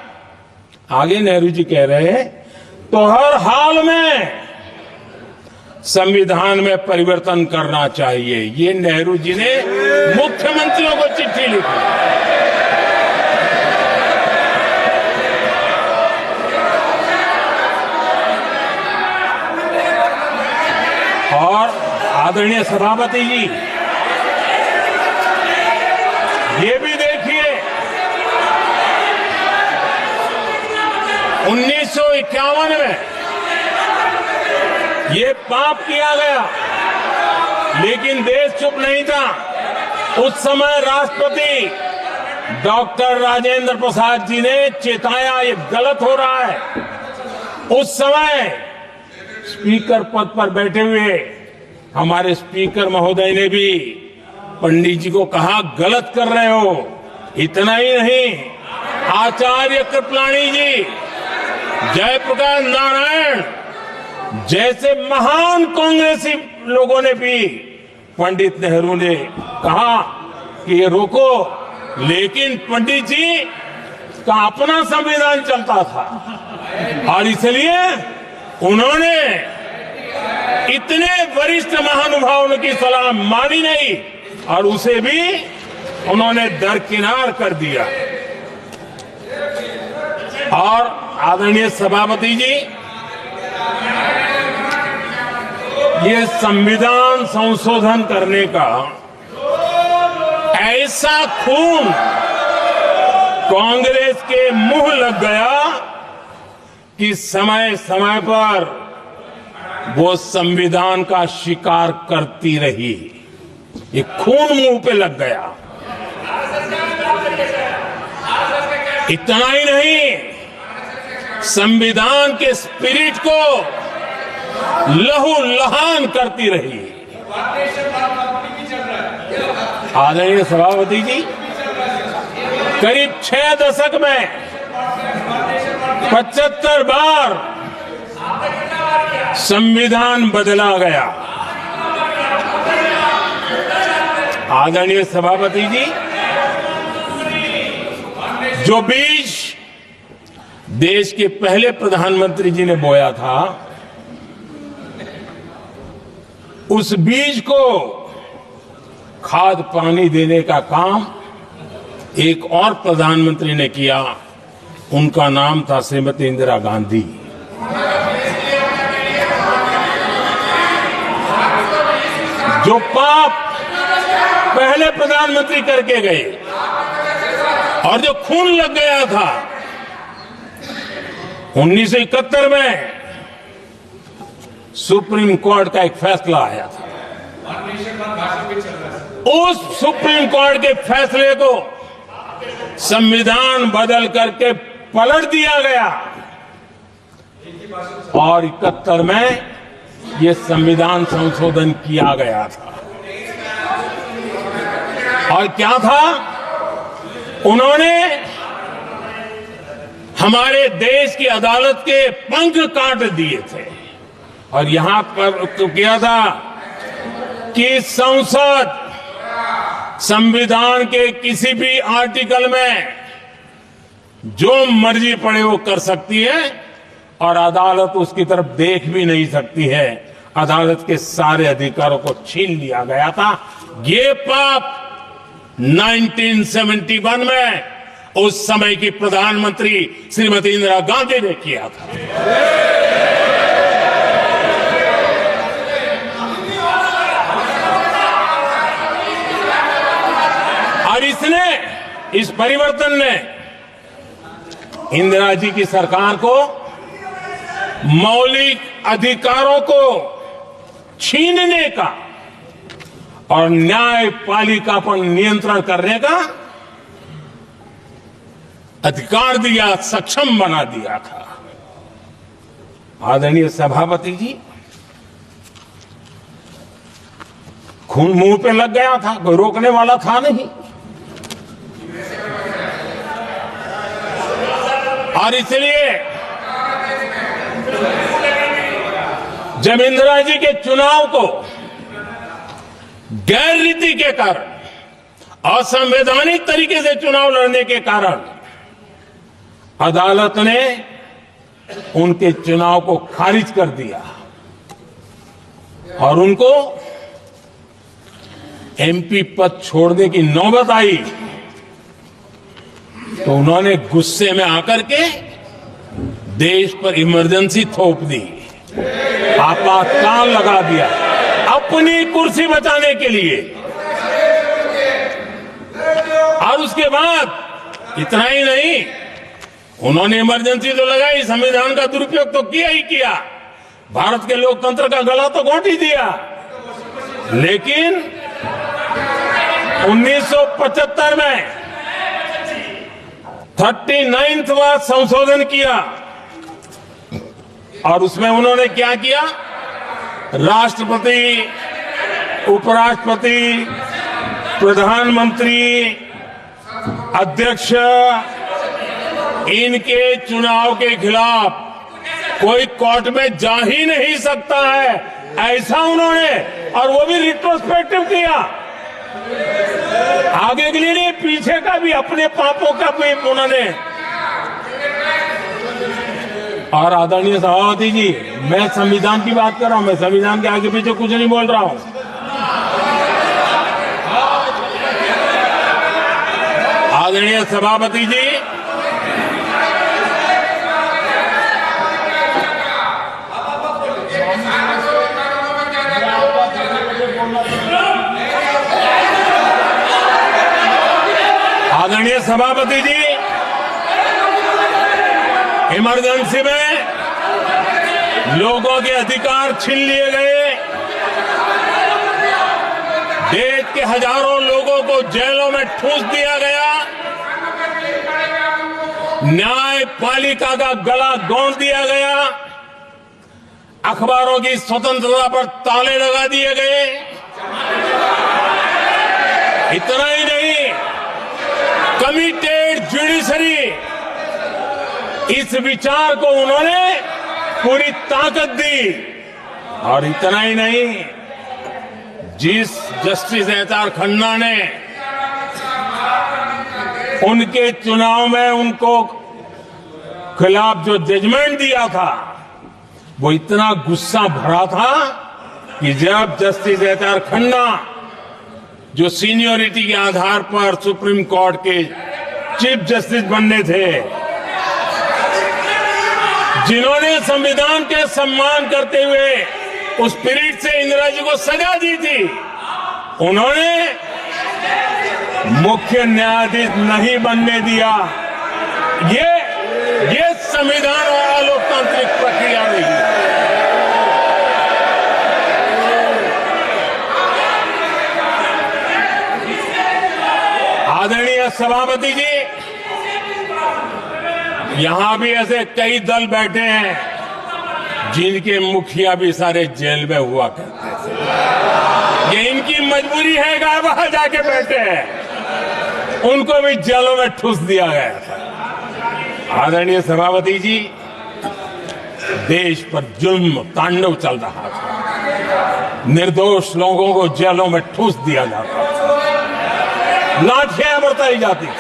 आगे नेहरू जी कह रहे हैं, तो हर हाल में संविधान में परिवर्तन करना चाहिए। ये नेहरू जी ने मुख्यमंत्रियों को चिट्ठी लिखी। और आदरणीय सभापति जी, ये भी देखिए 1951 में ये पाप किया गया, लेकिन देश चुप नहीं था। उस समय राष्ट्रपति डॉक्टर राजेंद्र प्रसाद जी ने चेताया ये गलत हो रहा है। उस समय स्पीकर पद पर बैठे हुए हमारे स्पीकर महोदय ने भी पंडित जी को कहा गलत कर रहे हो। इतना ही नहीं, आचार्य कृपलानी जी, जयप्रकाश नारायण जैसे महान कांग्रेसी लोगों ने भी पंडित नेहरू ने कहा कि ये रोको, लेकिन पंडित जी का अपना संविधान चलता था और इसलिए उन्होंने इतने वरिष्ठ महानुभावों की सलाह मानी नहीं और उसे भी उन्होंने दरकिनार कर दिया। और आदरणीय सभापति जी, ये संविधान संशोधन करने का ऐसा खून कांग्रेस के मुंह लग गया कि समय समय पर वो संविधान का शिकार करती रही। ये खून मुंह पे लग गया। इतना ही नहीं, संविधान के स्पिरिट को लहू लहान करती रही। आदरणीय सभापति जी, करीब 6 दशक में 75 बार संविधान बदला गया। आदरणीय सभापति जी, जो बीज देश के पहले प्रधानमंत्री जी ने बोया था, उस बीज को खाद पानी देने का काम एक और प्रधानमंत्री ने किया। उनका नाम था श्रीमती इंदिरा गांधी। जो पाप पहले प्रधानमंत्री करके गए और जो खून लग गया था 1971 में, सुप्रीम कोर्ट का एक फैसला आया था। उस सुप्रीम कोर्ट के फैसले को संविधान बदल करके पलट दिया गया और 71 में ये संविधान संशोधन किया गया था। और क्या था, उन्होंने हमारे देश की अदालत के पंख काट दिए थे और यहां पर तो किया था कि संसद संविधान के किसी भी आर्टिकल में जो मर्जी पड़े वो कर सकती है और अदालत उसकी तरफ देख भी नहीं सकती है। अदालत के सारे अधिकारों को छीन लिया गया था। ये पाप 1971 में उस समय की प्रधानमंत्री श्रीमती इंदिरा गांधी ने किया था। और इस परिवर्तन ने इंदिरा जी की सरकार को मौलिक अधिकारों को छीनने का और न्यायपालिका पर नियंत्रण करने का अधिकार दिया, सक्षम बना दिया था। आदरणीय सभापति जी, खून मुंह पे लग गया था, कोई रोकने वाला था नहीं। और इसलिए जब इंदिरा जी के चुनाव को गैर रीति के कारण, असंवैधानिक तरीके से चुनाव लड़ने के कारण अदालत ने उनके चुनाव को खारिज कर दिया और उनको एमपी पद छोड़ने की नौबत आई तो उन्होंने गुस्से में आकर के देश पर इमरजेंसी थोप दी, आपातकाल लगा दिया अपनी कुर्सी बचाने के लिए। और उसके बाद इतना ही नहीं, उन्होंने इमरजेंसी तो लगाई, संविधान का दुरुपयोग तो किया ही किया, भारत के लोकतंत्र का गला तो घोंट ही दिया। लेकिन 1975 में 39वां संशोधन किया और उसमें उन्होंने क्या किया, राष्ट्रपति, उपराष्ट्रपति, प्रधानमंत्री, अध्यक्ष, इनके चुनाव के खिलाफ कोई कोर्ट में जा ही नहीं सकता है, ऐसा उन्होंने, और वो भी रिट्रोस्पेक्टिव किया, आगे के लिए नहीं, पीछे का भी, अपने पापों का भी उन्होंने। और आदरणीय सभापति जी, मैं संविधान की बात कर रहा हूं, मैं संविधान के आगे पीछे कुछ नहीं बोल रहा हूं। आदरणीय सभापति जी, आदरणीय सभापति जी, इमरजेंसी में लोगों के अधिकार छीन लिए गए, देश के हजारों लोगों को जेलों में ठूंस दिया गया, न्यायपालिका का गला घोंट दिया गया, अखबारों की स्वतंत्रता पर ताले लगा दिए गए। इतना ही नहीं, कमिटेड जुडिशरी, इस विचार को उन्होंने पूरी ताकत दी। और इतना ही नहीं, जिस जस्टिस एचआर खन्ना ने उनके चुनाव में उनको खिलाफ जो जजमेंट दिया था, वो इतना गुस्सा भरा था कि जब जस्टिस एचआर खन्ना, जो सीनियरिटी के आधार पर सुप्रीम कोर्ट के चीफ जस्टिस बनने थे, जिन्होंने संविधान के सम्मान करते हुए उस स्पिरिट से इंदिरा जी को सजा दी थी, उन्होंने मुख्य न्यायाधीश नहीं बनने दिया। ये संविधान और लोकतांत्रिक प्रक्रिया रही। आदरणीय सभापति जी, यहां भी ऐसे कई दल बैठे हैं जिनके मुखिया भी सारे जेल में हुआ करते थे। ये इनकी मजबूरी है कि वहां जाके बैठे हैं, उनको भी जेलों में ठूस दिया गया था। आदरणीय सभापति जी, देश पर जुल्म तांडव चल रहा था, निर्दोष लोगों को जेलों में ठूस दिया जाता था, लाठियां बरताई जाती थी,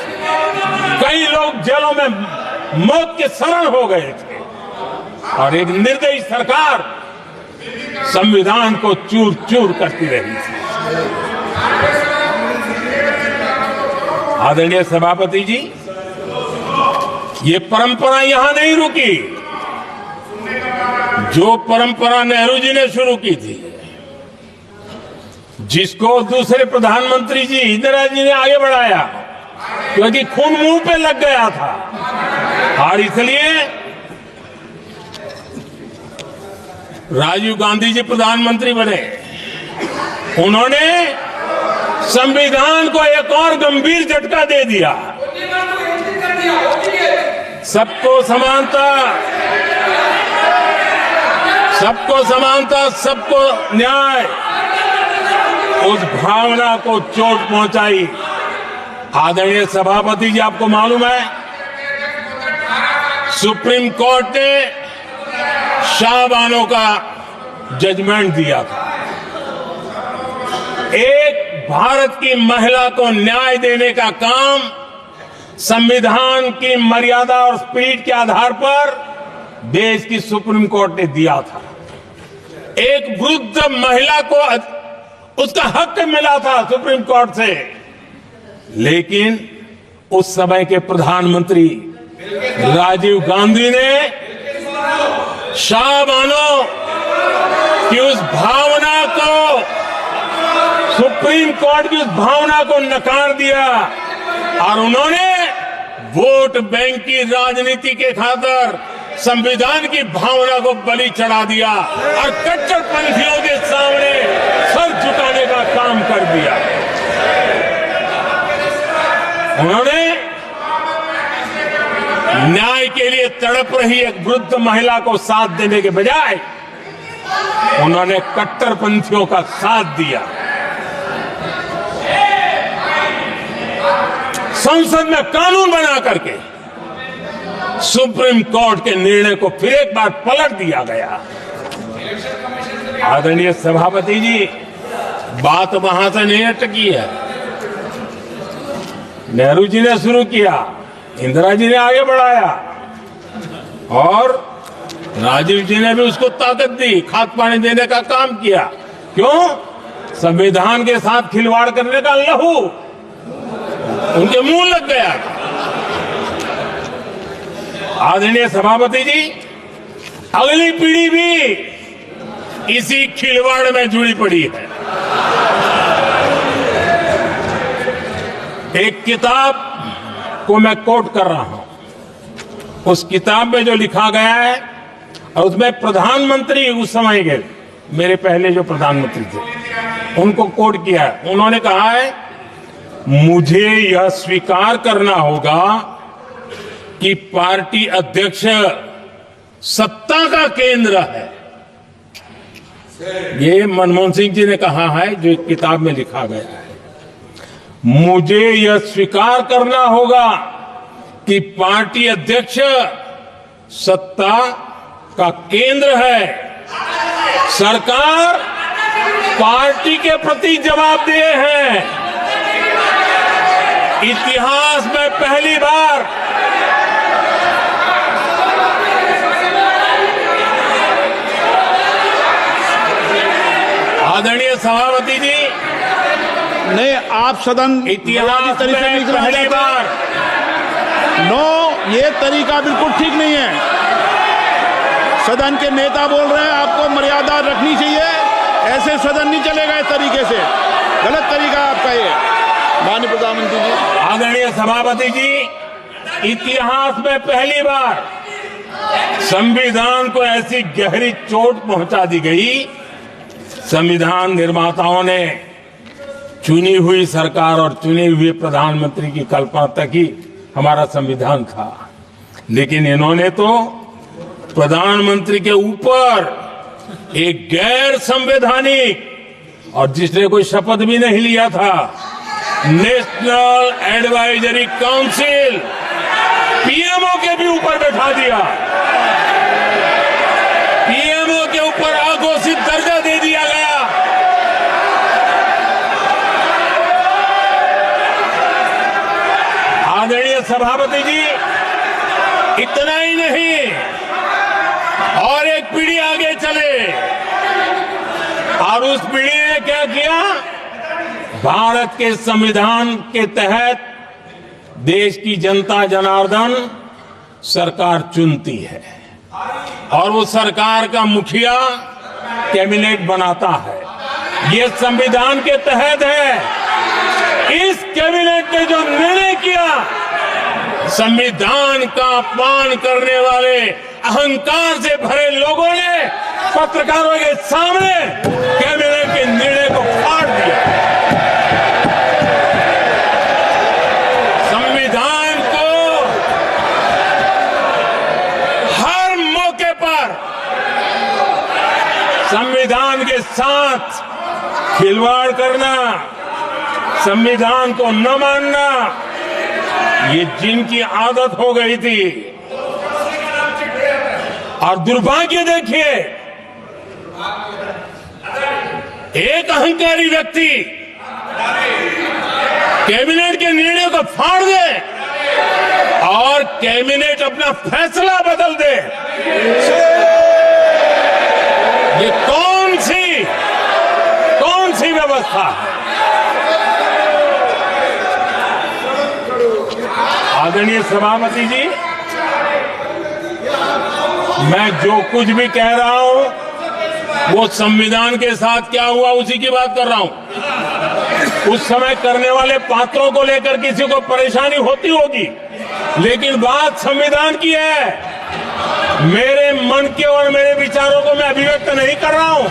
कई लोग जेलों में मौत के शरण हो गए थे, और एक निर्दयी सरकार संविधान को चूर चूर करती रही थी। आदरणीय सभापति जी, ये परंपरा यहां नहीं रुकी। जो परंपरा नेहरू जी ने शुरू की थी, जिसको दूसरे प्रधानमंत्री जी इंदिरा जी ने आगे बढ़ाया, क्योंकि खून मुंह पे लग गया था, और इसलिए राजीव गांधी जी प्रधानमंत्री बने। उन्होंने संविधान को एक और गंभीर झटका दे दिया। सबको समानता, सबको समानता, सबको न्याय, उस भावना को चोट पहुंचाई। आदरणीय सभापति जी, आपको मालूम है, सुप्रीम कोर्ट ने शाहबानो का जजमेंट दिया था। एक भारत की महिला को न्याय देने का काम संविधान की मर्यादा और स्पिरिट के आधार पर देश की सुप्रीम कोर्ट ने दिया था। एक वृद्ध महिला को उसका हक मिला था सुप्रीम कोर्ट से, लेकिन उस समय के प्रधानमंत्री राजीव गांधी ने शाह बानो की उस भावना को, सुप्रीम कोर्ट की उस भावना को नकार दिया और उन्होंने वोट बैंक की राजनीति के खातिर संविधान की भावना को बलि चढ़ा दिया और कट्टरपंथियों के सामने सर झुकाने का काम कर दिया। उन्होंने न्याय के लिए तड़प रही एक वृद्ध महिला को साथ देने के बजाय उन्होंने कट्टरपंथियों का साथ दिया। संसद में कानून बना करके सुप्रीम कोर्ट के निर्णय को फिर एक बार पलट दिया गया। आदरणीय सभापति जी, बात वहां से नहीं अटकी है। नेहरू जी ने शुरू किया, इंदिरा जी ने आगे बढ़ाया और राजीव जी ने भी उसको ताकत दी, खाद पानी देने का काम किया। क्यों? संविधान के साथ खिलवाड़ करने का लहू उनके मुंह लग गया। आदरणीय सभापति जी, अगली पीढ़ी भी इसी खिलवाड़ में जुड़ी पड़ी है। एक किताब को मैं कोट कर रहा हूं, उस किताब में जो लिखा गया है और उसमें प्रधानमंत्री उस समय के मेरे पहले जो प्रधानमंत्री थे उनको कोट किया है। उन्होंने कहा है, मुझे यह स्वीकार करना होगा कि पार्टी अध्यक्ष सत्ता का केंद्र है। ये मनमोहन सिंह जी ने कहा है, जो किताब में लिखा गया है। मुझे यह स्वीकार करना होगा कि पार्टी अध्यक्ष सत्ता का केंद्र है। सरकार पार्टी के प्रति जवाबदेह है। इतिहास में पहली बार आदरणीय सभापति जी, नहीं, आप सदन इतिहास तरीके में पहली बार नो, ये तरीका बिल्कुल ठीक नहीं है। सदन के नेता बोल रहे हैं, आपको मर्यादा रखनी चाहिए। ऐसे सदन नहीं चलेगा इस तरीके से, गलत तरीका आपका ये। माननीय प्रधानमंत्री जी, आदरणीय सभापति जी, इतिहास में पहली बार संविधान को ऐसी गहरी चोट पहुंचा दी गई। संविधान निर्माताओं ने चुनी हुई सरकार और चुने हुए प्रधानमंत्री की कल्पना तक ही हमारा संविधान था, लेकिन इन्होंने तो प्रधानमंत्री के ऊपर एक गैर संवैधानिक, और जिसने कोई शपथ भी नहीं लिया था, नेशनल एडवाइजरी काउंसिल पीएमओ के भी ऊपर बैठा दिया। पीएमओ के ऊपर अघोषित दर्जा दे दिया गया। आदरणीय सभापति जी, इतना ही नहीं, और एक पीढ़ी आगे चले और उस पीढ़ी ने क्या किया? भारत के संविधान के तहत देश की जनता जनार्दन सरकार चुनती है और वो सरकार का मुखिया कैबिनेट बनाता है। ये संविधान के तहत है। इस कैबिनेट ने जो निर्णय किया, संविधान का अपमान करने वाले अहंकार से भरे लोगों ने पत्रकारों के सामने कैबिनेट के निर्णय को फाड़ दिया। संविधान को हर मौके पर संविधान के साथ खिलवाड़ करना, संविधान को न मानना, ये जिनकी आदत हो गई थी। और दुर्भाग्य देखिए, एक अहंकारी व्यक्ति कैबिनेट के निर्णय को फाड़ दे और कैबिनेट अपना फैसला बदल दे। ये कौन कौन सी व्यवस्था है? आदरणीय सभापति जी, मैं जो कुछ भी कह रहा हूं वो संविधान के साथ क्या हुआ उसी की बात कर रहा हूं। उस समय करने वाले पात्रों को लेकर किसी को परेशानी होती होगी, लेकिन बात संविधान की है। मेरे मन के और मेरे विचारों को मैं अभिव्यक्त नहीं कर रहा हूं।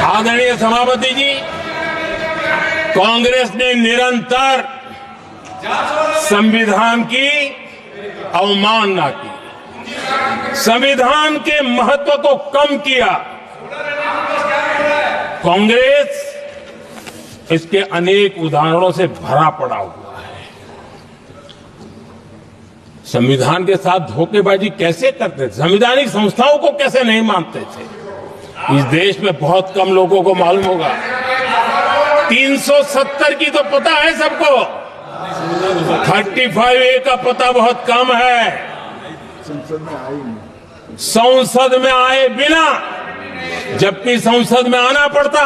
आदरणीय सभापति जी, कांग्रेस ने निरंतर संविधान की अवमानना की, संविधान के महत्व को कम किया। कांग्रेस इसके अनेक उदाहरणों से भरा पड़ा हुआ है। संविधान के साथ धोखेबाजी कैसे करते थे, संवैधानिक संस्थाओं को कैसे नहीं मानते थे, इस देश में बहुत कम लोगों को मालूम होगा। 370 की तो पता है सबको, 35A का पता बहुत कम है। संसद में आए बिना, जबकि संसद में आना पड़ता,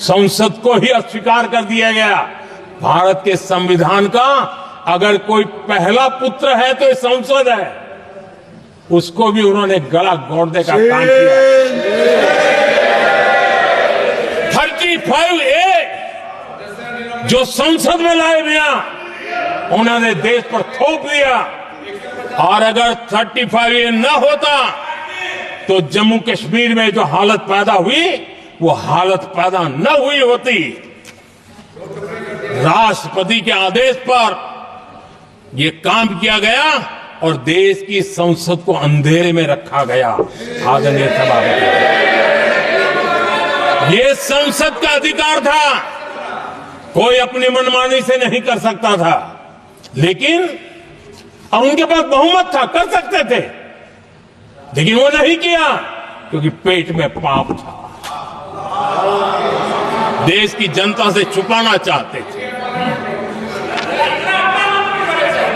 संसद को ही अस्वीकार कर दिया गया। भारत के संविधान का अगर कोई पहला पुत्र है तो ये संसद है, उसको भी उन्होंने गला घोंटने का काम किया। 35A जो संसद में लाए बिना उन्होंने देश पर थोप दिया, और अगर 35A न होता तो जम्मू कश्मीर में जो हालत पैदा हुई वो हालत पैदा न हुई होती। राष्ट्रपति के आदेश पर यह काम किया गया और देश की संसद को अंधेरे में रखा गया। आदरणीय सभापति, ये संसद का अधिकार था, कोई अपनी मनमानी से नहीं कर सकता था, लेकिन और उनके पास बहुमत था, कर सकते थे, लेकिन वो नहीं किया क्योंकि पेट में पाप था, देश की जनता से छुपाना चाहते थे।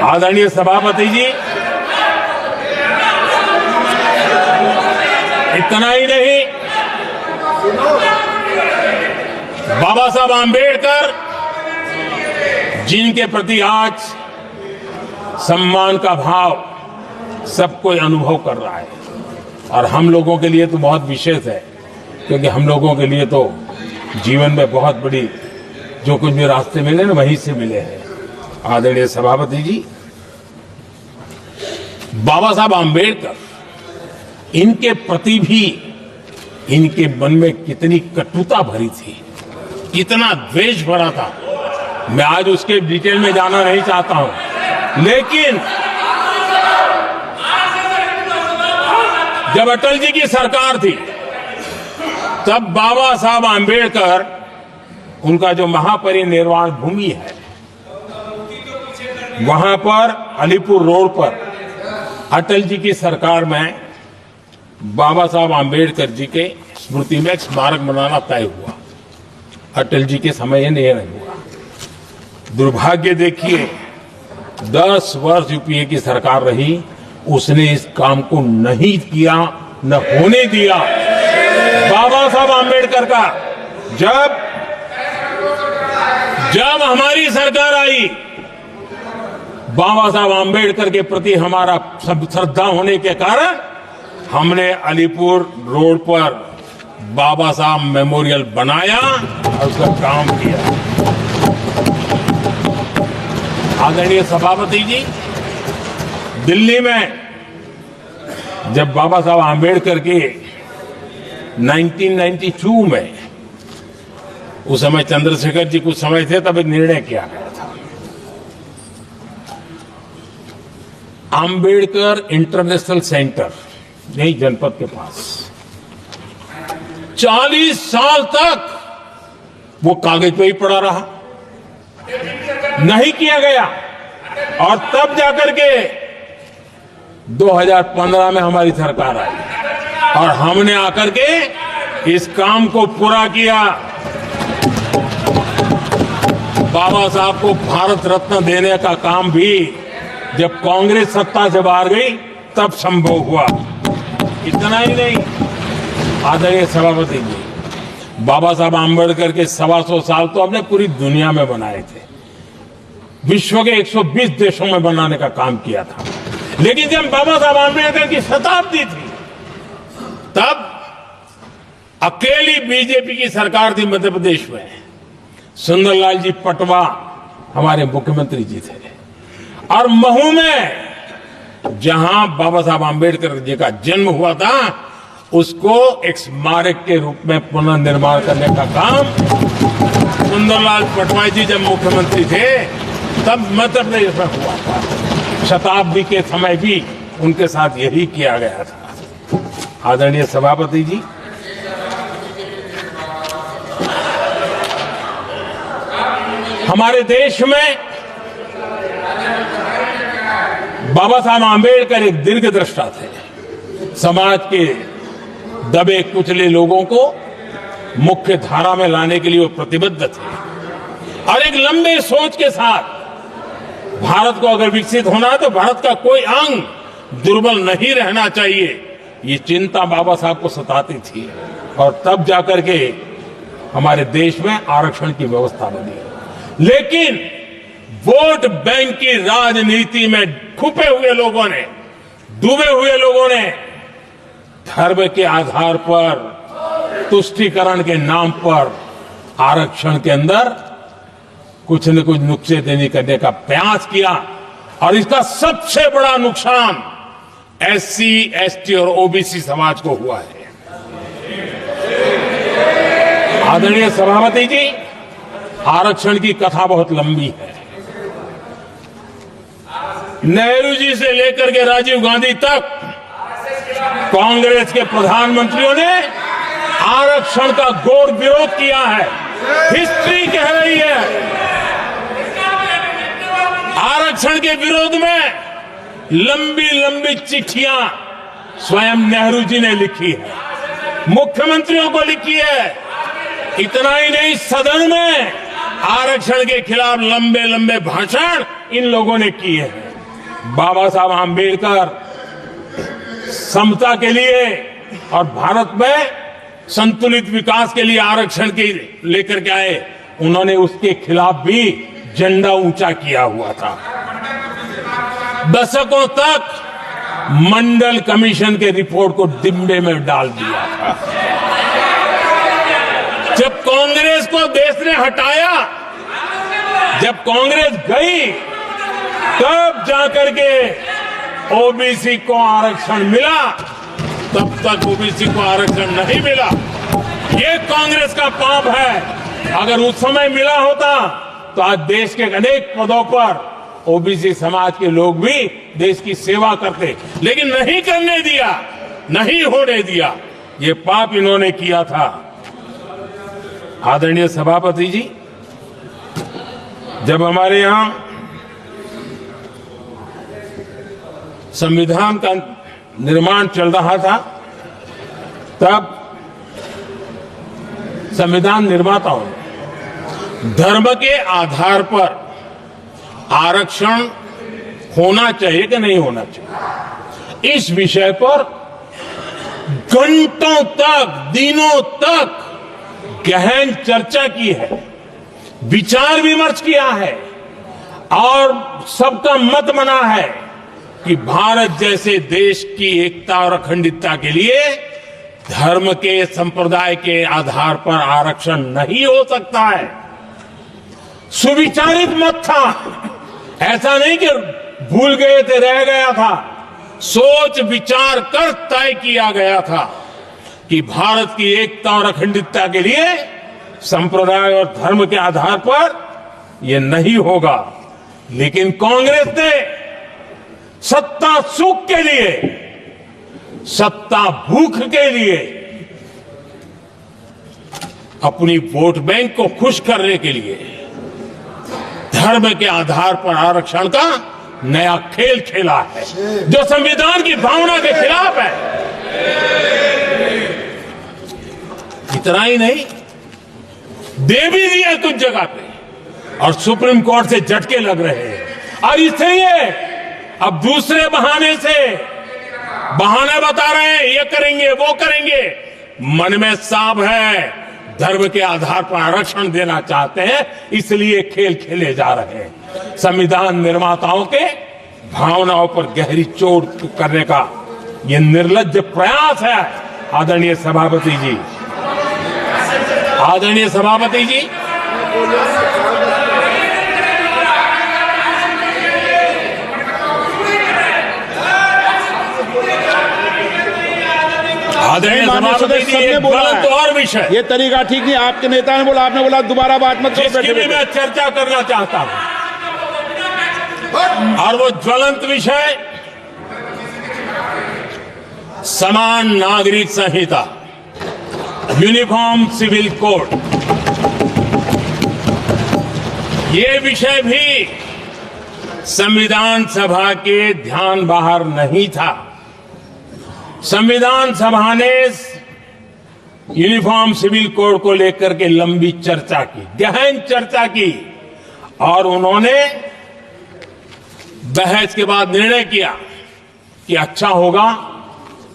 आदरणीय सभापति जी, इतना ही नहीं, बाबा साहब आंबेडकर जिनके प्रति आज सम्मान का भाव सब कोई अनुभव कर रहा है, और हम लोगों के लिए तो बहुत विशेष है, क्योंकि हम लोगों के लिए तो जीवन में बहुत बड़ी जो कुछ भी रास्ते मिले ना वहीं से मिले हैं। आदरणीय सभापति जी, बाबा साहब आंबेडकर इनके प्रति भी इनके मन में कितनी कटुता भरी थी, कितना द्वेष भरा था, मैं आज उसके डिटेल में जाना नहीं चाहता हूं, लेकिन जब अटल जी की सरकार थी तब बाबा साहब आंबेडकर, उनका जो महापरिनिर्वाण भूमि है वहां पर अलीपुर रोड पर अटल जी की सरकार में बाबा साहब आंबेडकर जी के स्मृति में एक स्मारक बनाना तय हुआ। अटल जी के समय ये नहीं हुआ। दुर्भाग्य देखिए, 10 वर्ष यूपीए की सरकार रही, उसने इस काम को नहीं किया, न होने दिया। बाबा साहब आंबेडकर का जब हमारी सरकार आई, बाबा साहब आंबेडकर के प्रति हमारा श्रद्धा होने के कारण हमने अलीपुर रोड पर बाबा साहब मेमोरियल बनाया और उसका काम किया। आदरणीय सभापति जी, दिल्ली में जब बाबा साहब आंबेडकर के 1992 में, उस समय चंद्रशेखर जी कुछ समय थे, तब एक निर्णय किया गया था, आंबेडकर इंटरनेशनल सेंटर यही जनपद के पास 40 साल तक वो कागज पे ही पड़ा रहा, नहीं किया गया। और तब जाकर के 2015 में हमारी सरकार आई और हमने आकर के इस काम को पूरा किया। बाबा साहब को भारत रत्न देने का काम भी जब कांग्रेस सत्ता से बाहर गई तब संभव हुआ। इतना ही नहीं, आदरणीय सभापति जी, बाबा साहब आम्बेडकर के 125 साल तो हमने पूरी दुनिया में बनाए थे, विश्व के 120 देशों में बनाने का काम किया था। लेकिन जब बाबा साहब आम्बेडकर की शताब्दी थी तब अकेली बीजेपी की सरकार थी मध्य प्रदेश में। सुंदरलाल जी पटवा हमारे मुख्यमंत्री जी थे और महू में जहां बाबा साहब आम्बेडकर जी का जन्म हुआ था उसको एक स्मारक के रूप में पुनर्निर्माण करने का काम सुंदरलाल पटवा जी जब मुख्यमंत्री थे तब मध्य प्रदेश में हुआ था। शताब्दी के समय भी उनके साथ यही किया गया था। आदरणीय सभापति जी, हमारे देश में बाबा साहब आम्बेडकर एक दीर्घदृष्टा थे। समाज के दबे कुचले लोगों को मुख्य धारा में लाने के लिए वो प्रतिबद्ध थे और एक लंबे सोच के साथ भारत को अगर विकसित होना है तो भारत का कोई अंग दुर्बल नहीं रहना चाहिए, ये चिंता बाबा साहब को सताती थी। और तब जाकर के हमारे देश में आरक्षण की व्यवस्था बनी। लेकिन वोट बैंक की राजनीति में छुपे हुए लोगों ने, डूबे हुए लोगों ने धर्म के आधार पर, तुष्टीकरण के नाम पर आरक्षण के अंदर कुछ न कुछ नुक्सेदनी करने का प्रयास किया और इसका सबसे बड़ा नुकसान एससी, एसटी और ओबीसी समाज को हुआ है। आदरणीय सभापति जी, आरक्षण की कथा बहुत लंबी है। नेहरू जी से लेकर के राजीव गांधी तक कांग्रेस के प्रधानमंत्रियों ने आरक्षण का घोर विरोध किया है। हिस्ट्री कह रही है आरक्षण के विरोध में लंबी लंबी चिट्ठियां स्वयं नेहरू जी ने लिखी है, मुख्यमंत्रियों को लिखी है। इतना ही नहीं, सदन में आरक्षण के खिलाफ लंबे लंबे भाषण इन लोगों ने किए हैं। बाबा साहब आम्बेडकर समता के लिए और भारत में संतुलित विकास के लिए आरक्षण के लेकर के आए, उन्होंने उसके खिलाफ भी झंडा ऊंचा किया हुआ था। दशकों तक मंडल कमीशन के रिपोर्ट को डिब्बे में डाल दिया था। जब कांग्रेस को देश ने हटाया, जब कांग्रेस गई, तब जाकर के ओबीसी को आरक्षण मिला। तब तक ओबीसी को आरक्षण नहीं मिला। ये कांग्रेस का पाप है। अगर उस समय मिला होता तो आज देश के अनेक पदों पर ओबीसी समाज के लोग भी देश की सेवा करते, लेकिन नहीं करने दिया, नहीं होने दिया। ये पाप इन्होंने किया था। आदरणीय सभापति जी, जब हमारे यहां संविधान का निर्माण चल रहा था, तब संविधान निर्माताओं ने धर्म के आधार पर आरक्षण होना चाहिए कि नहीं होना चाहिए, इस विषय पर घंटों तक, दिनों तक गहन चर्चा की है, विचार विमर्श किया है और सबका मत बना है कि भारत जैसे देश की एकता और अखंडता के लिए धर्म के, संप्रदाय के आधार पर आरक्षण नहीं हो सकता है। सुविचारित मत था, ऐसा नहीं कि भूल गए थे, रह गया था। सोच विचार कर तय किया गया था कि भारत की एकता और अखंडता के लिए संप्रदाय और धर्म के आधार पर यह नहीं होगा। लेकिन कांग्रेस ने सत्ता सुख के लिए, सत्ता भूख के लिए, अपनी वोट बैंक को खुश करने के लिए धर्म के आधार पर आरक्षण का नया खेल खेला है, जो संविधान की भावना के खिलाफ है। इतना ही नहीं, दे भी दिया कुछ जगह पे और सुप्रीम कोर्ट से झटके लग रहे हैं। और इसलिए अब दूसरे बहाने से बहाने बता रहे हैं, ये करेंगे वो करेंगे। मन में साफ है, धर्म के आधार पर आरक्षण देना चाहते हैं, इसलिए खेल खेले जा रहे हैं। संविधान निर्माताओं के भावनाओं पर गहरी चोट करने का ये निर्लज्ज प्रयास है। आदरणीय सभापति जी, आदरणीय सभापति जी, आदरणीय सभापति जी, एक गलत और विषय, ये तरीका ठीक नहीं। आपके नेता ने बोला, आपने बोला दोबारा बात मत करो। जिसकी भी मैं चर्चा करना चाहता हूं, और वो ज्वलंत विषय समान नागरिक संहिता, यूनिफॉर्म सिविल कोड। ये विषय भी संविधान सभा के ध्यान बाहर नहीं था। संविधान सभा ने यूनिफॉर्म सिविल कोड को लेकर के लंबी चर्चा की, गहन चर्चा की, और उन्होंने बहस के बाद निर्णय किया कि अच्छा होगा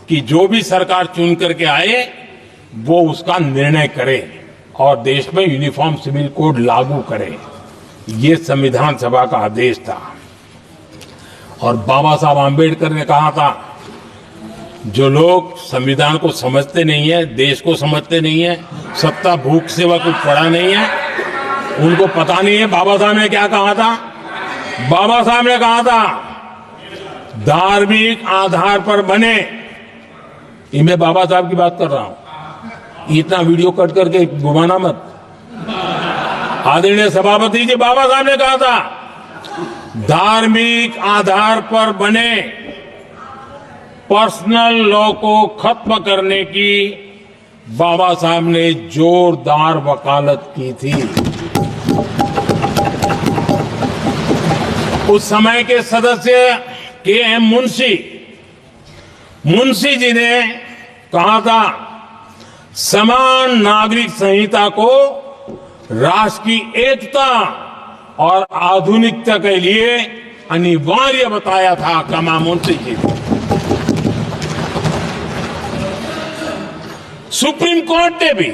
कि जो भी सरकार चुन करके आए वो उसका निर्णय करे और देश में यूनिफॉर्म सिविल कोड लागू करे। ये संविधान सभा का आदेश था। और बाबा साहब आंबेडकर ने कहा था, जो लोग संविधान को समझते नहीं है, देश को समझते नहीं है, सत्ता भूख सेवा कुछ पढ़ा नहीं है, उनको पता नहीं है बाबा साहब ने क्या कहा था। बाबा साहब ने कहा था, धार्मिक आधार पर बने, ये मैं बाबा साहब की बात कर रहा हूं, इतना वीडियो कट करके घुमाना मत। आदरणीय सभापति जी, बाबा साहब ने कहा था, धार्मिक आधार पर बने पर्सनल लॉ को खत्म करने की बाबा साहब ने जोरदार वकालत की थी। उस समय के सदस्य के.एम. मुंशी जी ने कहा था, समान नागरिक संहिता को राष्ट्र की एकता और आधुनिकता के लिए अनिवार्य बताया था। कमा मुंशी जी ने। सुप्रीम कोर्ट ने भी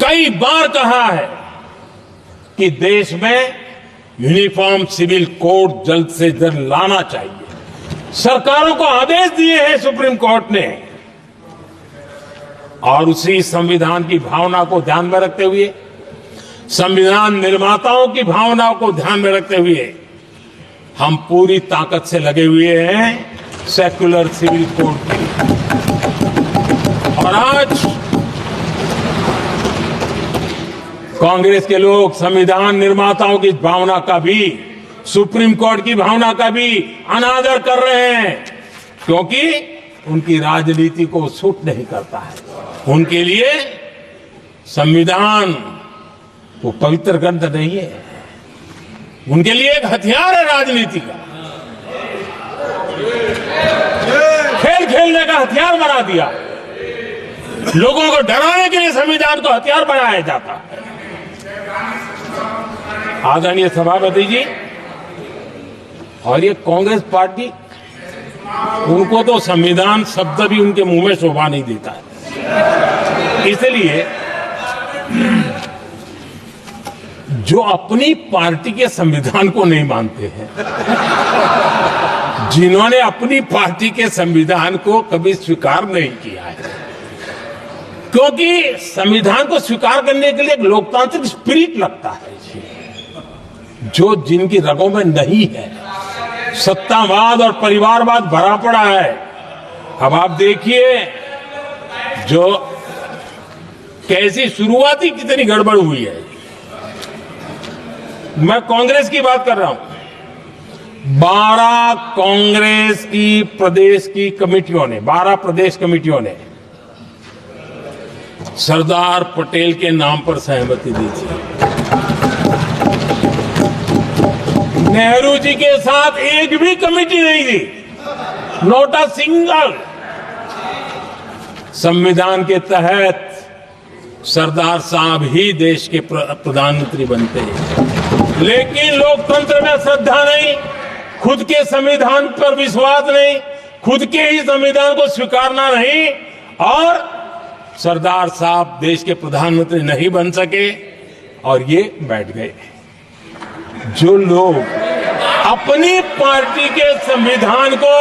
कई बार कहा है कि देश में यूनिफॉर्म सिविल कोड जल्द से जल्द लाना चाहिए। सरकारों को आदेश दिए हैं सुप्रीम कोर्ट ने, और उसी संविधान की भावना को ध्यान में रखते हुए, संविधान निर्माताओं की भावनाओं को ध्यान में रखते हुए हम पूरी ताकत से लगे हुए हैं सेक्युलर सिविल कोड के लिए। और आज कांग्रेस के लोग संविधान निर्माताओं की भावना का भी, सुप्रीम कोर्ट की भावना का भी अनादर कर रहे हैं, क्योंकि उनकी राजनीति को सूट नहीं करता है। उनके लिए संविधान वो पवित्र ग्रंथ नहीं है, उनके लिए एक हथियार है राजनीति का। खेल खेलने का हथियार बना दिया। लोगों को डराने के लिए संविधान को हथियार बनाया जाता है। आदरणीय सभापति जी, और ये कांग्रेस पार्टी, उनको तो संविधान शब्द भी उनके मुंह में शोभा नहीं देता है। इसलिए जो अपनी पार्टी के संविधान को नहीं मानते हैं, जिन्होंने अपनी पार्टी के संविधान को कभी स्वीकार नहीं किया है, क्योंकि संविधान को स्वीकार करने के लिए एक लोकतांत्रिक स्पिरिट लगता है, जो जिनकी रगों में नहीं है। सत्तावाद और परिवारवाद भरा पड़ा है। अब आप देखिए जो कैसी शुरुआती कितनी गड़बड़ हुई है। मैं कांग्रेस की बात कर रहा हूं। 12 कांग्रेस की प्रदेश की कमेटियों ने, 12 प्रदेश कमेटियों ने सरदार पटेल के नाम पर सहमति दी थी। नेहरू जी के साथ एक भी कमेटी नहीं थी, नॉट अ सिंगल। संविधान के तहत सरदार साहब ही देश के प्रधानमंत्री बनते हैं, लेकिन लोकतंत्र में श्रद्धा नहीं, खुद के संविधान पर विश्वास नहीं, खुद के ही संविधान को स्वीकारना नहीं, और सरदार साहब देश के प्रधानमंत्री नहीं बन सके और ये बैठ गए। जो लोग अपनी पार्टी के संविधान को,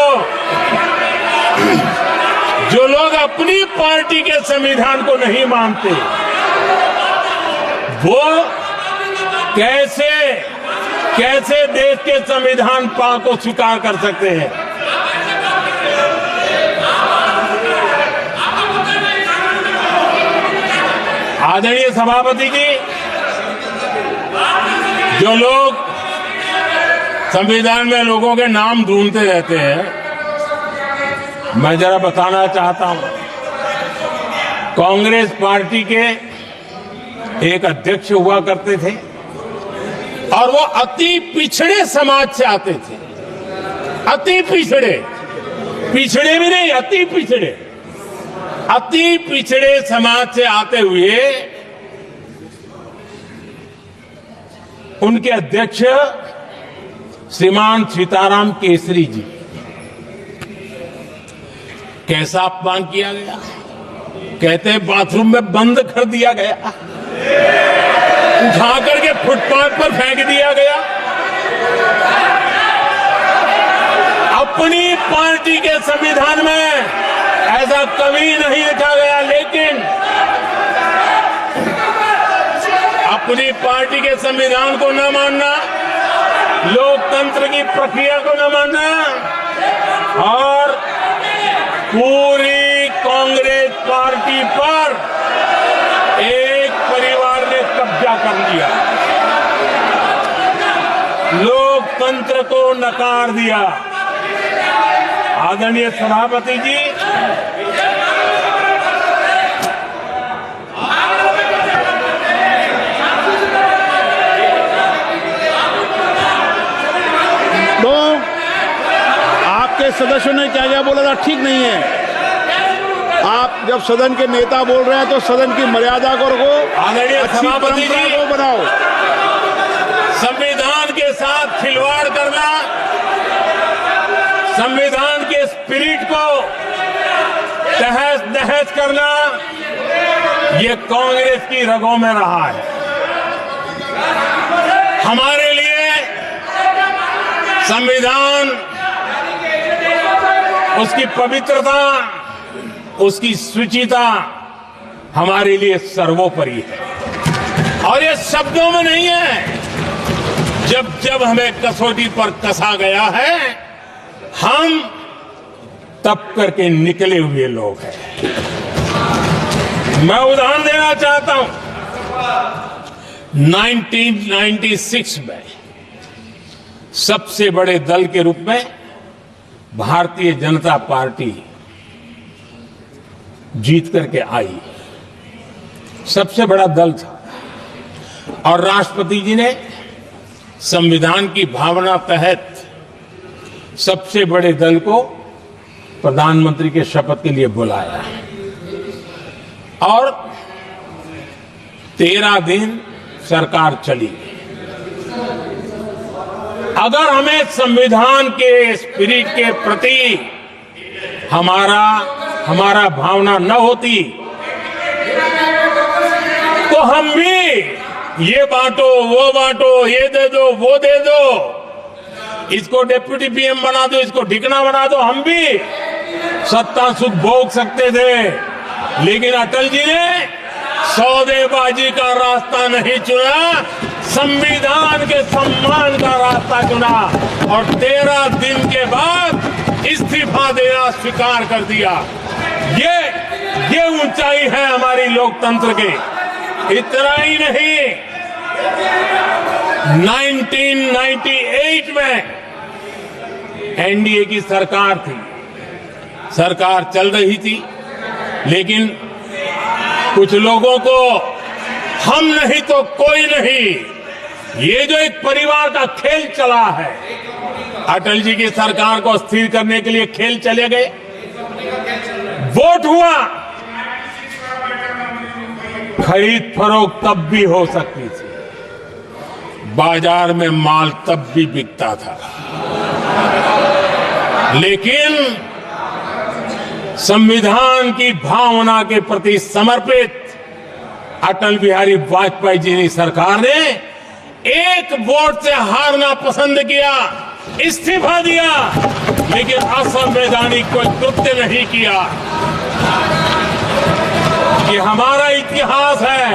जो लोग अपनी पार्टी के संविधान को नहीं मानते, वो कैसे देश के संविधान को स्वीकार कर सकते हैं? आदरणीय सभापति जी, जो लोग संविधान में लोगों के नाम ढूंढते रहते हैं, मैं जरा बताना चाहता हूं, कांग्रेस पार्टी के एक अध्यक्ष हुआ करते थे और वो अति पिछड़े समाज से आते थे। अति पिछड़े, पिछड़े भी नहीं, अति पिछड़े समाज से आते हुए उनके अध्यक्ष श्रीमान सीताराम केसरी जी, कैसा अपमान किया गया। कहते हैं बाथरूम में बंद कर दिया गया, उठा करके फुटपाथ पर फेंक दिया गया। अपनी पार्टी के संविधान में ऐसा कभी नहीं लिखा गया, लेकिन अपनी पार्टी के संविधान को न मानना, लोकतंत्र की प्रक्रिया को न मानना, और पूरी कांग्रेस पार्टी पर एक परिवार ने कब्जा कर लिया, लोकतंत्र को नकार दिया। आदरणीय सभापति जी, तो आपके सदस्यों ने क्या क्या बोला था, ठीक नहीं है। आप जब सदन के नेता बोल रहे हैं तो सदन की मर्यादा को रखो, आदरणीय सभापति जी को बनाओ। संविधान के साथ खिलवाड़ करना, संविधान के स्पिरिट को तहस नहस करना, ये कांग्रेस की रगों में रहा है। हमारे लिए संविधान, उसकी पवित्रता, उसकी शुचिता हमारे लिए सर्वोपरि है। और ये शब्दों में नहीं है, जब जब हमें कसौटी पर कसा गया है, हम तप करके निकले हुए लोग हैं। मैं उदाहरण देना चाहता हूं, 1996 में सबसे बड़े दल के रूप में भारतीय जनता पार्टी जीत करके आई, सबसे बड़ा दल था, और राष्ट्रपति जी ने संविधान की भावना तहत सबसे बड़े दल को प्रधानमंत्री के शपथ के लिए बुलाया, और 13 दिन सरकार चली। अगर हमें संविधान के स्पिरिट के प्रति हमारा भावना न होती, तो हम भी ये बांटो, वो बांटो, ये दे दो, वो दे दो, इसको डेप्यूटी पीएम बना दो, इसको ढिकना बना दो, हम भी सत्ता सुख भोग सकते थे। लेकिन अटल जी ने सौदेबाजी का रास्ता नहीं चुना, संविधान के सम्मान का रास्ता चुना, और 13 दिन के बाद इस्तीफा देना स्वीकार कर दिया। ये ऊंचाई है हमारी लोकतंत्र के। इतना ही नहीं, 1998 में एनडीए की सरकार थी, सरकार चल रही थी, लेकिन कुछ लोगों को हम नहीं तो कोई नहीं, ये जो एक परिवार का खेल चला है, अटल जी की सरकार को अस्थिर करने के लिए खेल चले गए। वोट हुआ, खरीद फरोख्त तब भी हो सकती थी, बाजार में माल तब भी बिकता था। लेकिन संविधान की भावना के प्रति समर्पित अटल बिहारी वाजपेयी जी की सरकार ने एक वोट से हारना पसंद किया, इस्तीफा दिया, लेकिन असंवैधानिक कोई कृत्य नहीं किया। ये हमारा इतिहास है,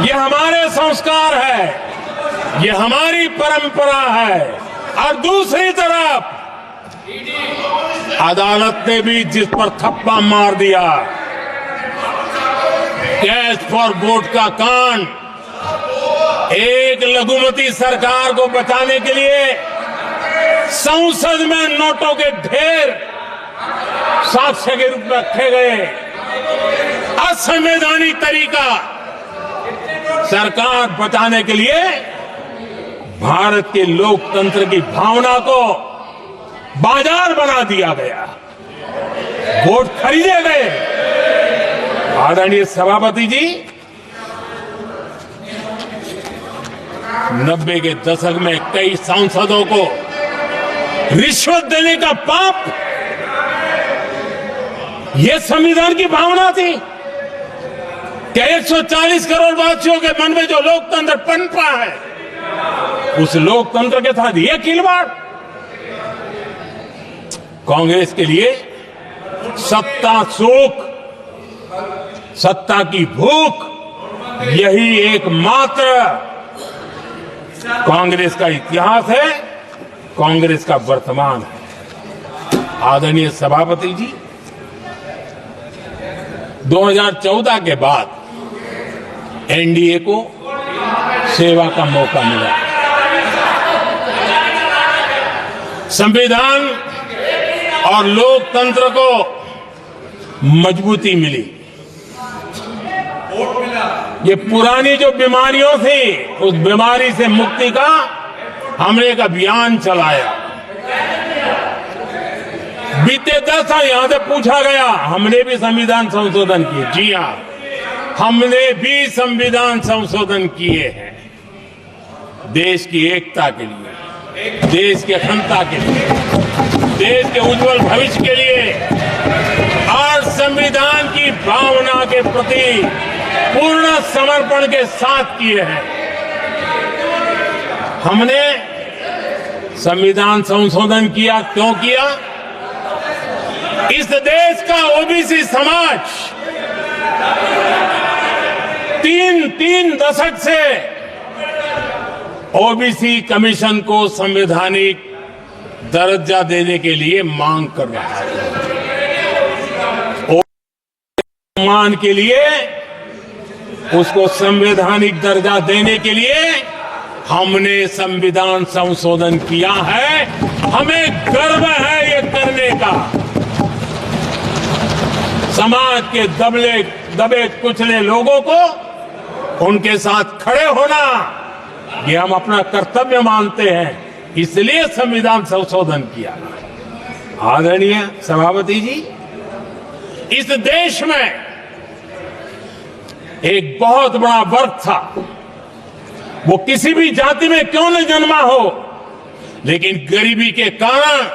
ये हमारे संस्कार है, ये हमारी परंपरा है। और दूसरी तरफ अदालत ने भी जिस पर थप्पा मार दिया, कैश फॉर वोट का कांड, एक लघुमती सरकार को बचाने के लिए संसद में नोटों के ढेर साक्ष्य के रूप में रखे गए, असंवैधानिक तरीका। सरकार बचाने के लिए भारत के लोकतंत्र की भावना को बाजार बना दिया गया, वोट खरीदे गए। आदरणीय सभापति जी, 90 के दशक में कई सांसदों को रिश्वत देने का पाप, यह संविधान की भावना थी कि 140 करोड़ वासियों के मन में जो लोकतंत्र पनपा है, उस लोकतंत्र के साथ यह खिलवाड़। कांग्रेस के लिए सत्ता सुख, सत्ता की भूख, यही एकमात्र कांग्रेस का इतिहास है, कांग्रेस का वर्तमान है। आदरणीय सभापति जी, 2014 के बाद एनडीए को सेवा का मौका मिला, संविधान और लोकतंत्र को मजबूती मिली। ये पुरानी जो बीमारियों थी, उस बीमारी से मुक्ति का हमने एक अभियान चलाया। बीते 10 साल यहां से पूछा गया, हमने भी संविधान संशोधन किए। जी हां, हमने भी संविधान संशोधन किए हैं, देश की एकता के लिए, देश की अखंडता के लिए, देश के उज्जवल भविष्य के लिए और संविधान की भावना के प्रति पूर्ण समर्पण के साथ किए हैं। हमने संविधान संशोधन किया, क्यों किया? इस देश का ओबीसी समाज तीन दशक से ओबीसी कमीशन को संवैधानिक दर्जा देने के लिए मांग कर रहा है। सम्मान के लिए, उसको संवैधानिक दर्जा देने के लिए हमने संविधान संशोधन किया है। हमें गर्व है ये करने का। समाज के दबे कुचले लोगों को उनके साथ खड़े होना, ये हम अपना कर्तव्य मानते हैं, इसलिए संविधान संशोधन किया। आदरणीय सभापति जी, इस देश में एक बहुत बड़ा वर्ग था, वो किसी भी जाति में क्यों न जन्मा हो, लेकिन गरीबी के कारण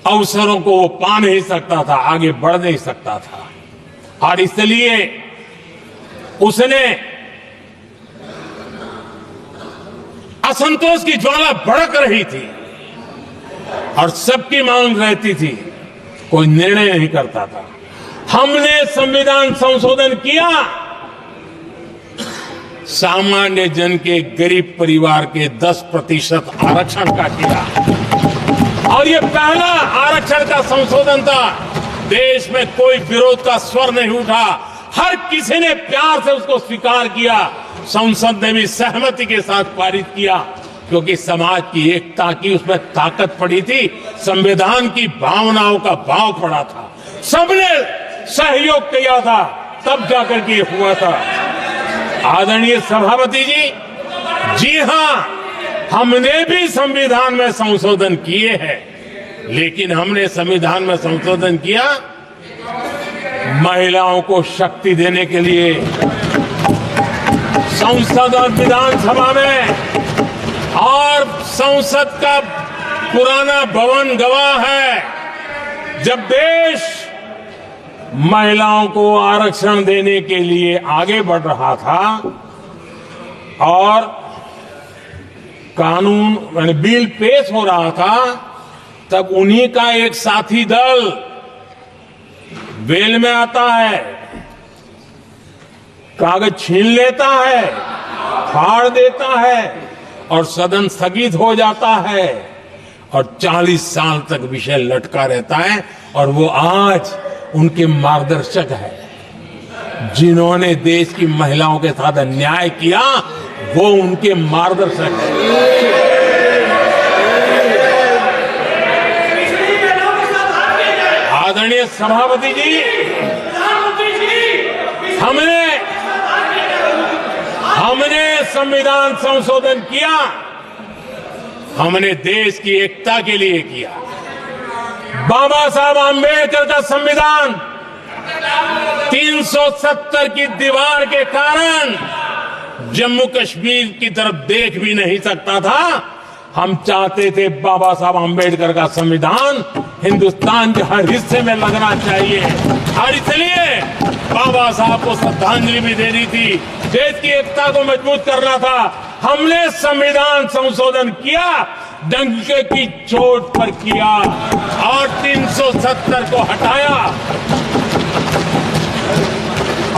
अवसरों को वो पा नहीं सकता था, आगे बढ़ नहीं सकता था। और इसलिए उसने असंतोष की ज्वाला भड़क रही थी और सबकी मांग रहती थी, कोई निर्णय नहीं करता था। हमने संविधान संशोधन किया, सामान्य जन के गरीब परिवार के 10% आरक्षण का किया, और ये पहला आरक्षण का संशोधन था। देश में कोई विरोध का स्वर नहीं उठा, हर किसी ने प्यार से उसको स्वीकार किया। संसद ने भी सहमति के साथ पारित किया, क्योंकि समाज की एकता की उसमें ताकत पड़ी थी, संविधान की भावनाओं का भाव पड़ा था, सबने सहयोग किया था, तब जाकर के हुआ था। आदरणीय सभापति जी, जी हां, हमने भी संविधान में संशोधन किए हैं, लेकिन हमने संविधान में संशोधन किया महिलाओं को शक्ति देने के लिए। संसद और विधानसभा में और संसद का पुराना भवन गवाह है, जब देश महिलाओं को आरक्षण देने के लिए आगे बढ़ रहा था और कानून यानी बिल पेश हो रहा था, तब उन्हीं का एक साथी दल वेल में आता है, कागज छीन लेता है, फाड़ देता है और सदन स्थगित हो जाता है और 40 साल तक विषय लटका रहता है। और वो आज उनके मार्गदर्शक है, जिन्होंने देश की महिलाओं के साथ अन्याय किया, वो उनके मार्गदर्शक है। आदरणीय सभापति जी, हमने संविधान संशोधन किया, हमने देश की एकता के लिए किया। बाबा साहब आम्बेडकर का संविधान 370 की दीवार के कारण जम्मू कश्मीर की तरफ देख भी नहीं सकता था। हम चाहते थे बाबा साहब आम्बेडकर का संविधान हिंदुस्तान के हर हिस्से में लगना चाहिए और इसलिए बाबा साहब को श्रद्धांजलि भी देनी थी, देश की एकता को मजबूत करना था। हमने संविधान संशोधन किया, डंके की चोट पर किया और 370 को हटाया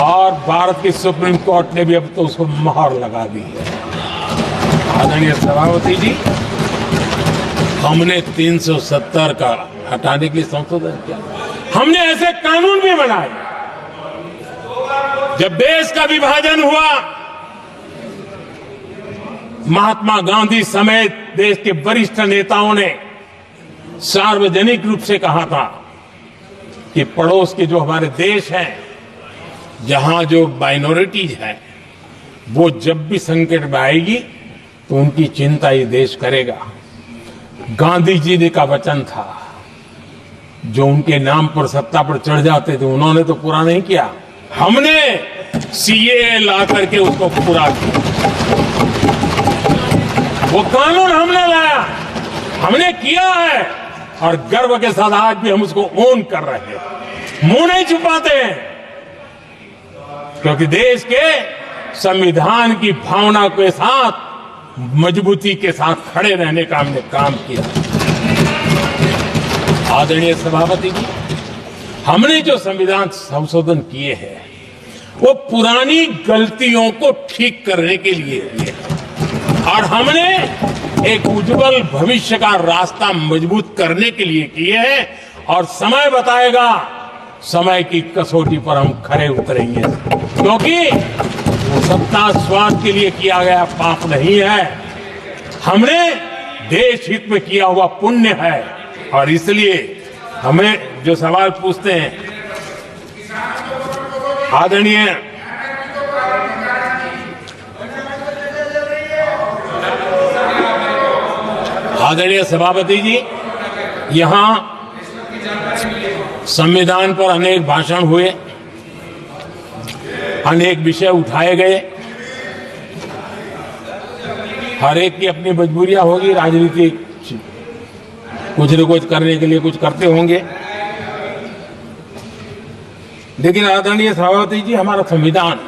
और भारत की सुप्रीम कोर्ट ने भी अब तो उसको मोहर लगा दी है। आदरणीय सभापति जी, हमने 370 का हटाने के लिए संशोधन किया। हमने ऐसे कानून भी बनाए। जब देश का विभाजन हुआ, महात्मा गांधी समेत देश के वरिष्ठ नेताओं ने सार्वजनिक रूप से कहा था कि पड़ोस के जो हमारे देश हैं, जहां जो माइनॉरिटीज है, वो जब भी संकट में आएगी तो उनकी चिंता ये देश करेगा। गांधी जी ने का वचन था, जो उनके नाम पर सत्ता पर चढ़ जाते थे उन्होंने तो पूरा नहीं किया। हमने सीएए ला करके उसको पूरा किया। वो कानून हमने लाया, हमने किया है और गर्व के साथ आज भी हम उसको ओन कर रहे हैं, मुंह नहीं छुपाते हैं, क्योंकि देश के संविधान की भावना के साथ मजबूती के साथ खड़े रहने का हमने काम किया। आदरणीय सभापति जी, हमने जो संविधान संशोधन किए हैं वो पुरानी गलतियों को ठीक करने के लिए किए और हमने एक उज्जवल भविष्य का रास्ता मजबूत करने के लिए किए हैं और समय बताएगा, समय की कसौटी पर हम खरे उतरेंगे, क्योंकि वो सत्ता स्वार्थ के लिए किया गया पाप नहीं है, हमने देश हित में किया हुआ पुण्य है। और इसलिए हमें जो सवाल पूछते हैं आदरणीय सभापति जी, यहां संविधान पर अनेक भाषण हुए, अनेक विषय उठाए गए। हर एक की अपनी मजबूरियां होगी, राजनीति कुछ न कुछ करने के लिए कुछ करते होंगे, लेकिन आदरणीय सभापति जी, हमारा संविधान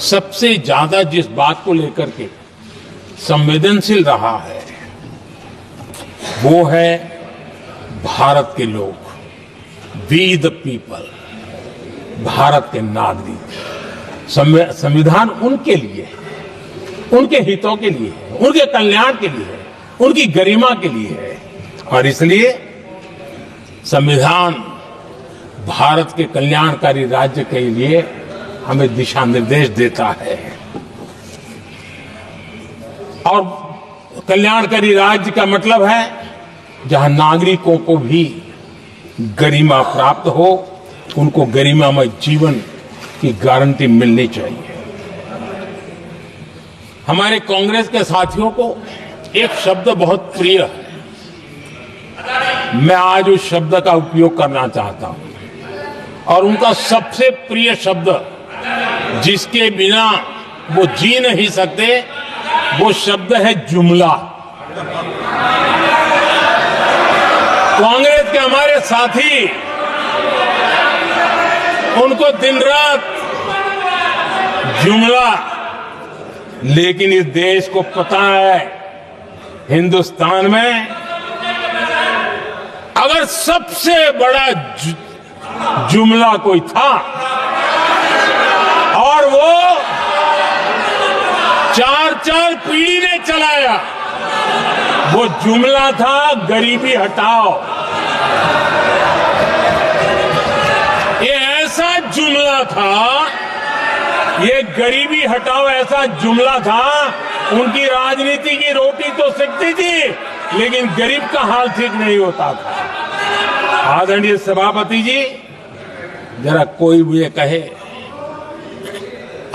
सबसे ज्यादा जिस बात को लेकर के संवेदनशील रहा है वो है भारत के लोग, वी द पीपल, भारत के नागरिक। संविधान उनके लिए है, उनके हितों के लिए है, उनके कल्याण के लिए है, उनकी गरिमा के लिए है और इसलिए संविधान भारत के कल्याणकारी राज्य के लिए हमें दिशा निर्देश देता है और कल्याणकारी राज्य का मतलब है जहां नागरिकों को भी गरिमा प्राप्त हो, उनको गरिमामय जीवन की गारंटी मिलनी चाहिए। हमारे कांग्रेस के साथियों को एक शब्द बहुत प्रिय है, मैं आज उस शब्द का उपयोग करना चाहता हूं और उनका सबसे प्रिय शब्द जिसके बिना वो जी नहीं सकते वो शब्द है जुमला। कांग्रेस के हमारे साथी उनको दिन रात जुमला, लेकिन इस देश को पता है हिंदुस्तान में अगर सबसे बड़ा जुमला कोई था और वो 4 पीढ़ी ने चलाया, वो जुमला था गरीबी हटाओ। ये ऐसा जुमला था, ये गरीबी हटाओ ऐसा जुमला था। उनकी राजनीति की रोटी तो सिकती थी, लेकिन गरीब का हाल ठीक नहीं होता था। आदरणीय सभापति जी, जरा कोई मुझे कहे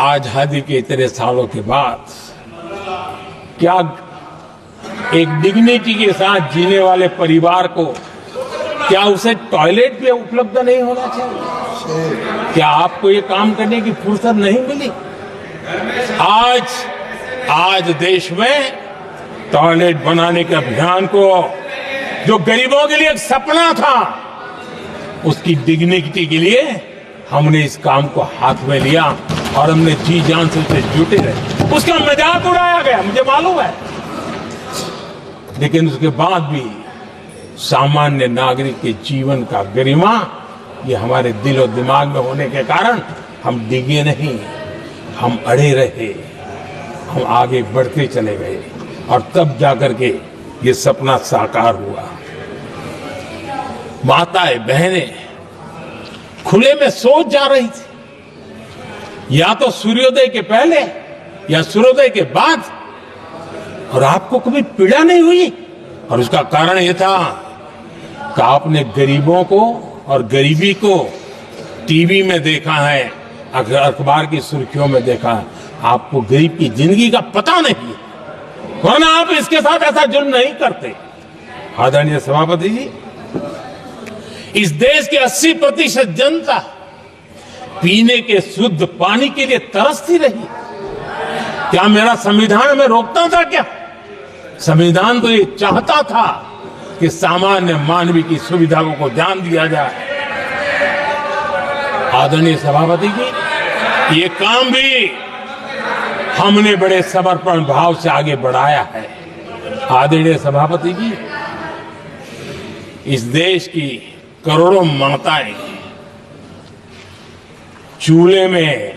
आजादी के इतने सालों के बाद क्या एक डिग्निटी के साथ जीने वाले परिवार को क्या उसे टॉयलेट भी उपलब्ध नहीं होना चाहिए? क्या आपको ये काम करने की फुर्सत नहीं मिली? आज देश में टॉयलेट बनाने के अभियान को, जो गरीबों के लिए एक सपना था, उसकी डिग्निटी के लिए हमने इस काम को हाथ में लिया और हमने जी जान से उससे जुटे रहे। उसका मजाक उड़ाया गया, मुझे मालूम है, लेकिन उसके बाद भी सामान्य नागरिक के जीवन का गरिमा, ये हमारे दिल और दिमाग में होने के कारण हम डिगे नहीं, हम अड़े रहे, हम आगे बढ़ते चले गए और तब जाकर के ये सपना साकार हुआ। माताएं बहनें खुले में सोच जा रही थी, या तो सूर्योदय के पहले या सूर्योदय के बाद, और आपको कभी पीड़ा नहीं हुई। और उसका कारण यह था कि आपने गरीबों को और गरीबी को टीवी में देखा है, अखबार की सुर्खियों में देखा है, आपको गरीब की जिंदगी का पता नहीं, वरना आप इसके साथ ऐसा जुल्म नहीं करते। आदरणीय सभापति जी, इस देश की 80% जनता पीने के शुद्ध पानी के लिए तरसती रही। क्या मेरा संविधान हमें रोकता था? क्या संविधान तो ये चाहता था कि सामान्य मानवीय की सुविधाओं को ध्यान दिया जाए। आदरणीय सभापति जी, ये काम भी हमने बड़े समर्पण भाव से आगे बढ़ाया है। आदरणीय सभापति जी, इस देश की करोड़ों माताएं चूल्हे में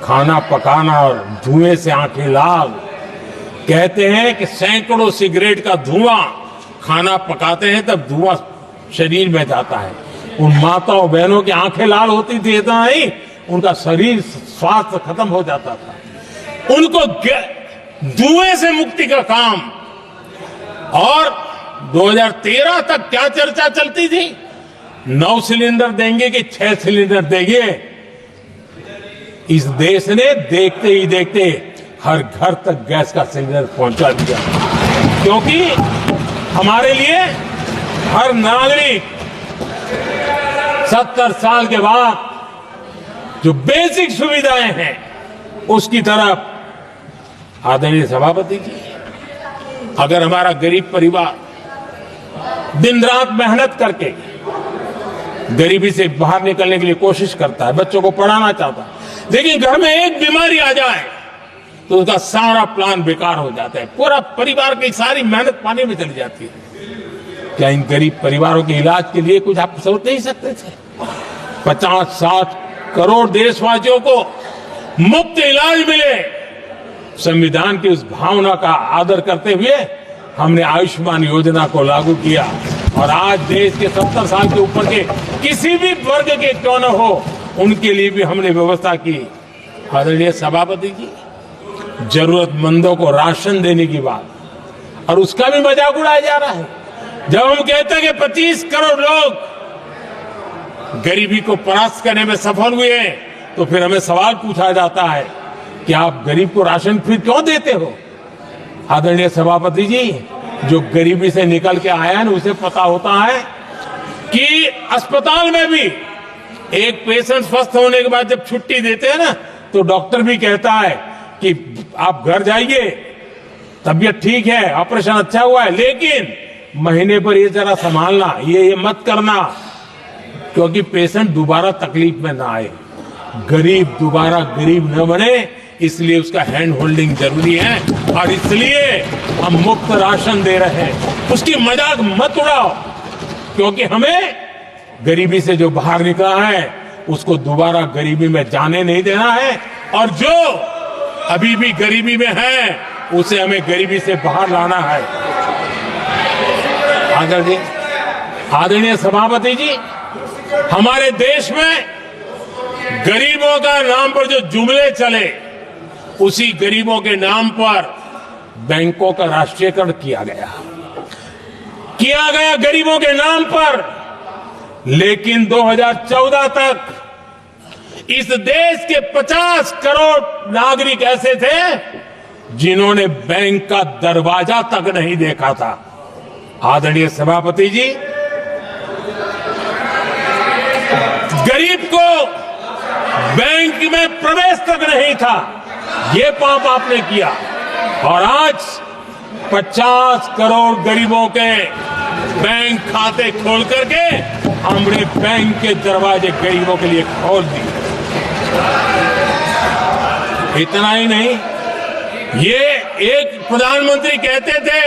खाना पकाना और धुएं से आंखें लाल, कहते हैं कि सैकड़ों सिगरेट का धुआं खाना पकाते हैं तब धुआं शरीर में जाता है। उन माताओं बहनों की आंखें लाल होती थी, इतना नहीं, उनका शरीर स्वास्थ्य खत्म हो जाता था। उनको धुएं से मुक्ति का काम, और 2013 तक क्या चर्चा चलती थी, 9 सिलेंडर देंगे कि 6 सिलेंडर देंगे। इस देश ने देखते ही देखते हर घर तक गैस का सिलेंडर पहुंचा दिया, क्योंकि हमारे लिए हर नागरिक 70 साल के बाद जो बेसिक सुविधाएं हैं उसकी तरफ। आदरणीय सभापति जी, अगर हमारा गरीब परिवार दिन रात मेहनत करके गरीबी से बाहर निकलने के लिए कोशिश करता है, बच्चों को पढ़ाना चाहता है, लेकिन घर में एक बीमारी आ जाए तो उसका सारा प्लान बेकार हो जाता है, पूरा परिवार की सारी मेहनत पानी में चली जाती है। क्या इन गरीब परिवारों के इलाज के लिए कुछ आप सोच नहीं सकते थे? 50-60 करोड़ देशवासियों को मुफ्त इलाज मिले। संविधान की उस भावना का आदर करते हुए हमने आयुष्मान योजना को लागू किया, और आज देश के 70 साल के ऊपर के किसी भी वर्ग के क्यों न हो, उनके लिए भी हमने व्यवस्था की। आदरणीय सभापति जी, जरूरतमंदों को राशन देने की बात, और उसका भी मजाक उड़ाया जा रहा है। जब हम कहते हैं कि 25 करोड़ लोग गरीबी को परास्त करने में सफल हुए, तो फिर हमें सवाल पूछा जाता है कि आप गरीब को राशन फिर क्यों देते हो? आदरणीय सभापति जी, जो गरीबी से निकल के आया है, उसे पता होता है कि अस्पताल में भी एक पेशेंट स्वस्थ होने के बाद जब छुट्टी देते हैं ना, तो डॉक्टर भी कहता है कि आप घर जाइए, तबीयत ठीक है, ऑपरेशन अच्छा हुआ है, लेकिन महीने पर ये जरा संभालना, ये मत करना, क्योंकि पेशेंट दोबारा तकलीफ में ना आए, गरीब दोबारा गरीब न बने, इसलिए उसका हैंड होल्डिंग जरूरी है। और इसलिए हम मुफ्त राशन दे रहे हैं। उसकी मजाक मत उड़ाओ, क्योंकि हमें गरीबी से जो बाहर निकला है उसको दोबारा गरीबी में जाने नहीं देना है, और जो अभी भी गरीबी में है उसे हमें गरीबी से बाहर लाना है। आदरणीय सभापति जी, हमारे देश में गरीबों का नाम पर जो जुमले चले, उसी गरीबों के नाम पर बैंकों का राष्ट्रीयकरण किया गया गरीबों के नाम पर। लेकिन 2014 तक इस देश के 50 करोड़ नागरिक ऐसे थे जिन्होंने बैंक का दरवाजा तक नहीं देखा था। आदरणीय सभापति जी, गरीब को बैंक में प्रवेश तक नहीं था, ये पाप आपने किया। और आज 50 करोड़ गरीबों के बैंक खाते खोल करके हमने बैंक के दरवाजे गरीबों के लिए खोल दिए। इतना ही नहीं, ये एक प्रधानमंत्री कहते थे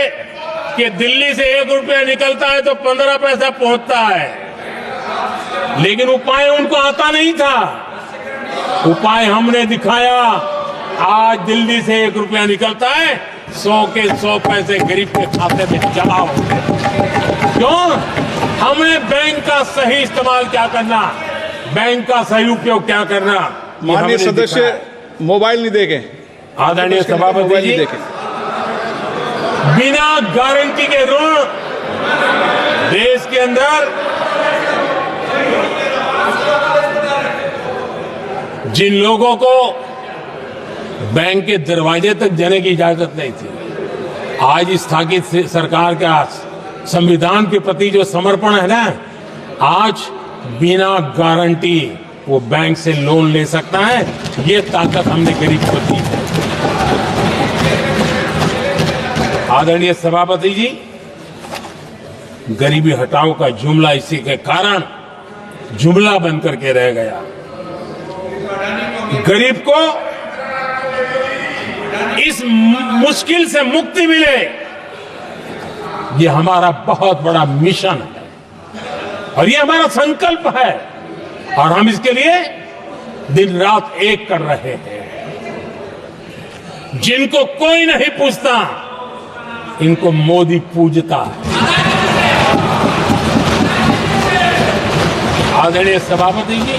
कि दिल्ली से 1 रुपया निकलता है तो 15 पैसा पहुंचता है, लेकिन उपाय उनको आता नहीं था। उपाय हमने दिखाया। आज दिल्ली से 1 रुपया निकलता है, 100 के 100 पैसे गरीब के खाते में जमा होते हैं। क्यों? हमने बैंक का सही इस्तेमाल क्या करना, बैंक का सही उपयोग क्या करना। माननीय सदस्य मोबाइल नहीं देखें। आदरणीय सभापति जी, बिना गारंटी के ऋण देश के अंदर जिन लोगों को बैंक के दरवाजे तक जाने की इजाजत नहीं थी, आज स्थापित सरकार का संविधान के प्रति जो समर्पण है ना, आज बिना गारंटी वो बैंक से लोन ले सकता है। ये ताकत हमने गरीब को दी है। आदरणीय सभापति जी, गरीबी हटाओ का जुमला इसी के कारण जुमला बन करके रह गया। गरीब को इस मुश्किल से मुक्ति मिले, ये हमारा बहुत बड़ा मिशन है और ये हमारा संकल्प है, और हम इसके लिए दिन रात एक कर रहे हैं। जिनको कोई नहीं पूछता, इनको मोदी पूजता है। आदरणीय सभापति जी,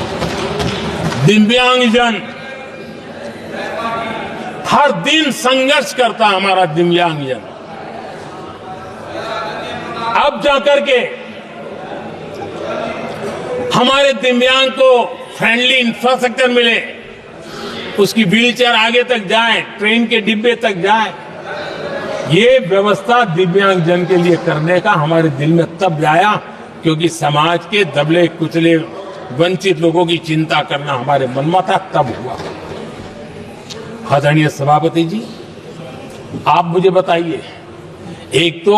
दिव्यांगजन हर दिन संघर्ष करता, हमारा दिव्यांगजन अब जाकर के हमारे दिव्यांग को फ्रेंडली इंफ्रास्ट्रक्चर मिले, उसकी व्हीलचेयर आगे तक जाए, ट्रेन के डिब्बे तक जाए। ये व्यवस्था दिव्यांगजन के लिए करने का हमारे दिल में तब आया क्योंकि समाज के दबले कुचले वंचित लोगों की चिंता करना हमारे मन में था, तब हुआ। आदरणीय सभापति जी, आप मुझे बताइए, एक तो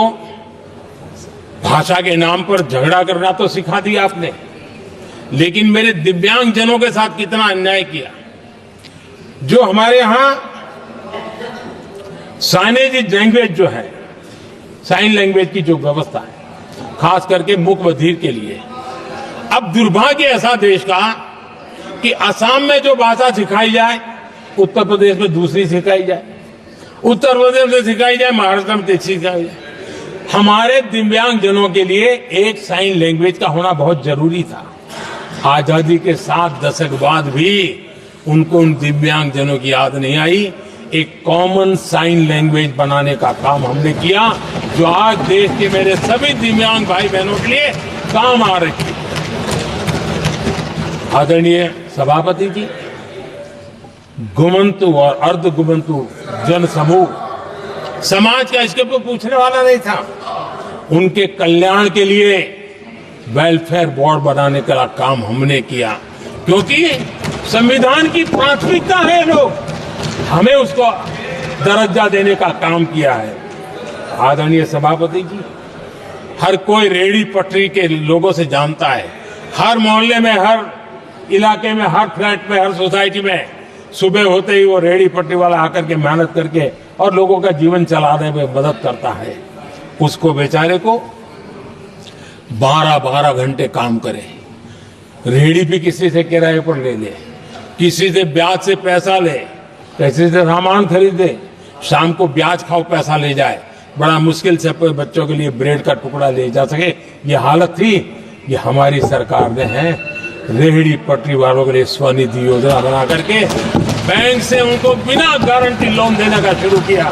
भाषा के नाम पर झगड़ा करना तो सिखा दिया आपने, लेकिन मेरे दिव्यांगजनों के साथ कितना अन्याय किया। जो हमारे यहां साइनेज लैंग्वेज जो है, साइन लैंग्वेज की जो व्यवस्था है, खास करके मूक बधिर के लिए, अब दुर्भाग्य ऐसा देश का कि असम में जो भाषा सिखाई जाए, उत्तर प्रदेश में दूसरी सिखाई जाए, उत्तर प्रदेश में सिखाई जाए, महाराष्ट्र में तीसरी सिखाई जाए। हमारे दिव्यांगजनों के लिए एक साइन लैंग्वेज का होना बहुत जरूरी था। आजादी के 7 दशक बाद भी उनको उन दिव्यांगजनों की याद नहीं आई। एक कॉमन साइन लैंग्वेज बनाने का काम हमने किया, जो आज देश के मेरे सभी दिव्यांग भाई बहनों के लिए काम आ रही है। आदरणीय सभापति जी, गुमंतु और अर्ध गुमंतु जन समूह समाज का इसके ऊपर पूछने वाला नहीं था। उनके कल्याण के लिए वेलफेयर बोर्ड बनाने का काम हमने किया, क्योंकि संविधान की प्राथमिकता है लोग। हमें उसको दर्जा देने का काम किया है। आदरणीय सभापति जी, हर कोई रेहड़ी पटरी के लोगों से जानता है, हर मोहल्ले में, हर इलाके में, हर फ्लैट में, हर सोसाइटी में सुबह होते ही वो रेहड़ी पटरी वाला आकर के मेहनत करके और लोगों का जीवन चलाने में मदद करता है। उसको बेचारे को 12-12 घंटे काम करे, रेहड़ी भी किसी से किराए पर ले ले, किसी से ब्याज से पैसा ले, किसी से सामान खरीदे, शाम को ब्याज खाओ पैसा ले जाए, बड़ा मुश्किल से अपने बच्चों के लिए ब्रेड का टुकड़ा ले जा सके। ये हालत थी। ये हमारी सरकार ने है रेहड़ी पटरी वालों के लिए स्वनिधि योजना बना करके बैंक से उनको बिना गारंटी लोन देने का शुरू किया,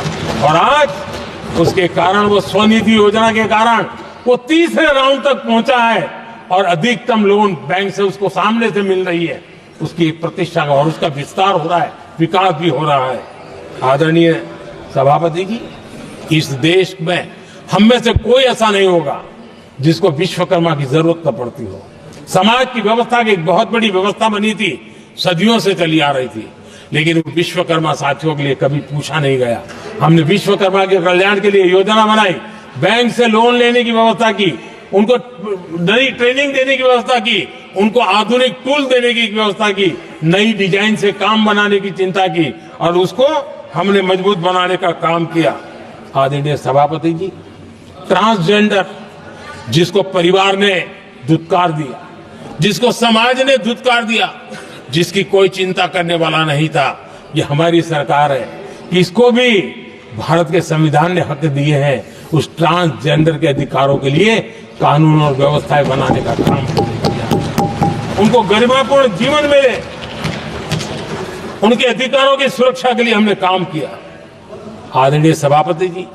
और आज उसके कारण, वो स्वनिधि योजना के कारण वो तीसरे राउंड तक पहुंचा है और अधिकतम लोन बैंक से उसको सामने से मिल रही है। उसकी प्रतिष्ठा का और उसका विस्तार हो रहा है, विकास भी हो रहा है। आदरणीय सभापति जी, इस देश में हम में से कोई ऐसा नहीं होगा जिसको विश्वकर्मा की जरूरत न पड़ती हो। समाज की व्यवस्था की एक बहुत बड़ी व्यवस्था बनी थी, सदियों से चली आ रही थी, लेकिन विश्वकर्मा साथियों के लिए कभी पूछा नहीं गया। हमने विश्वकर्मा के कल्याण के लिए योजना बनाई, बैंक से लोन लेने की व्यवस्था की, उनको नई ट्रेनिंग देने की व्यवस्था की, उनको आधुनिक टूल देने की व्यवस्था की, नई डिजाइन से काम बनाने की चिंता की, और उसको हमने मजबूत बनाने का काम किया। आदरणीय सभापति जी, ट्रांसजेंडर जिसको परिवार ने धुतकार दिया, जिसको समाज ने धुतकार दिया, जिसकी कोई चिंता करने वाला नहीं था, ये हमारी सरकार है कि इसको भी भारत के संविधान ने हक दिए हैं उस ट्रांसजेंडर के अधिकारों के लिए कानून और व्यवस्थाएं बनाने का काम किया। उनको गरिमापूर्ण जीवन मिले, उनके अधिकारों की सुरक्षा के लिए हमने काम किया। आदरणीय सभापति जी,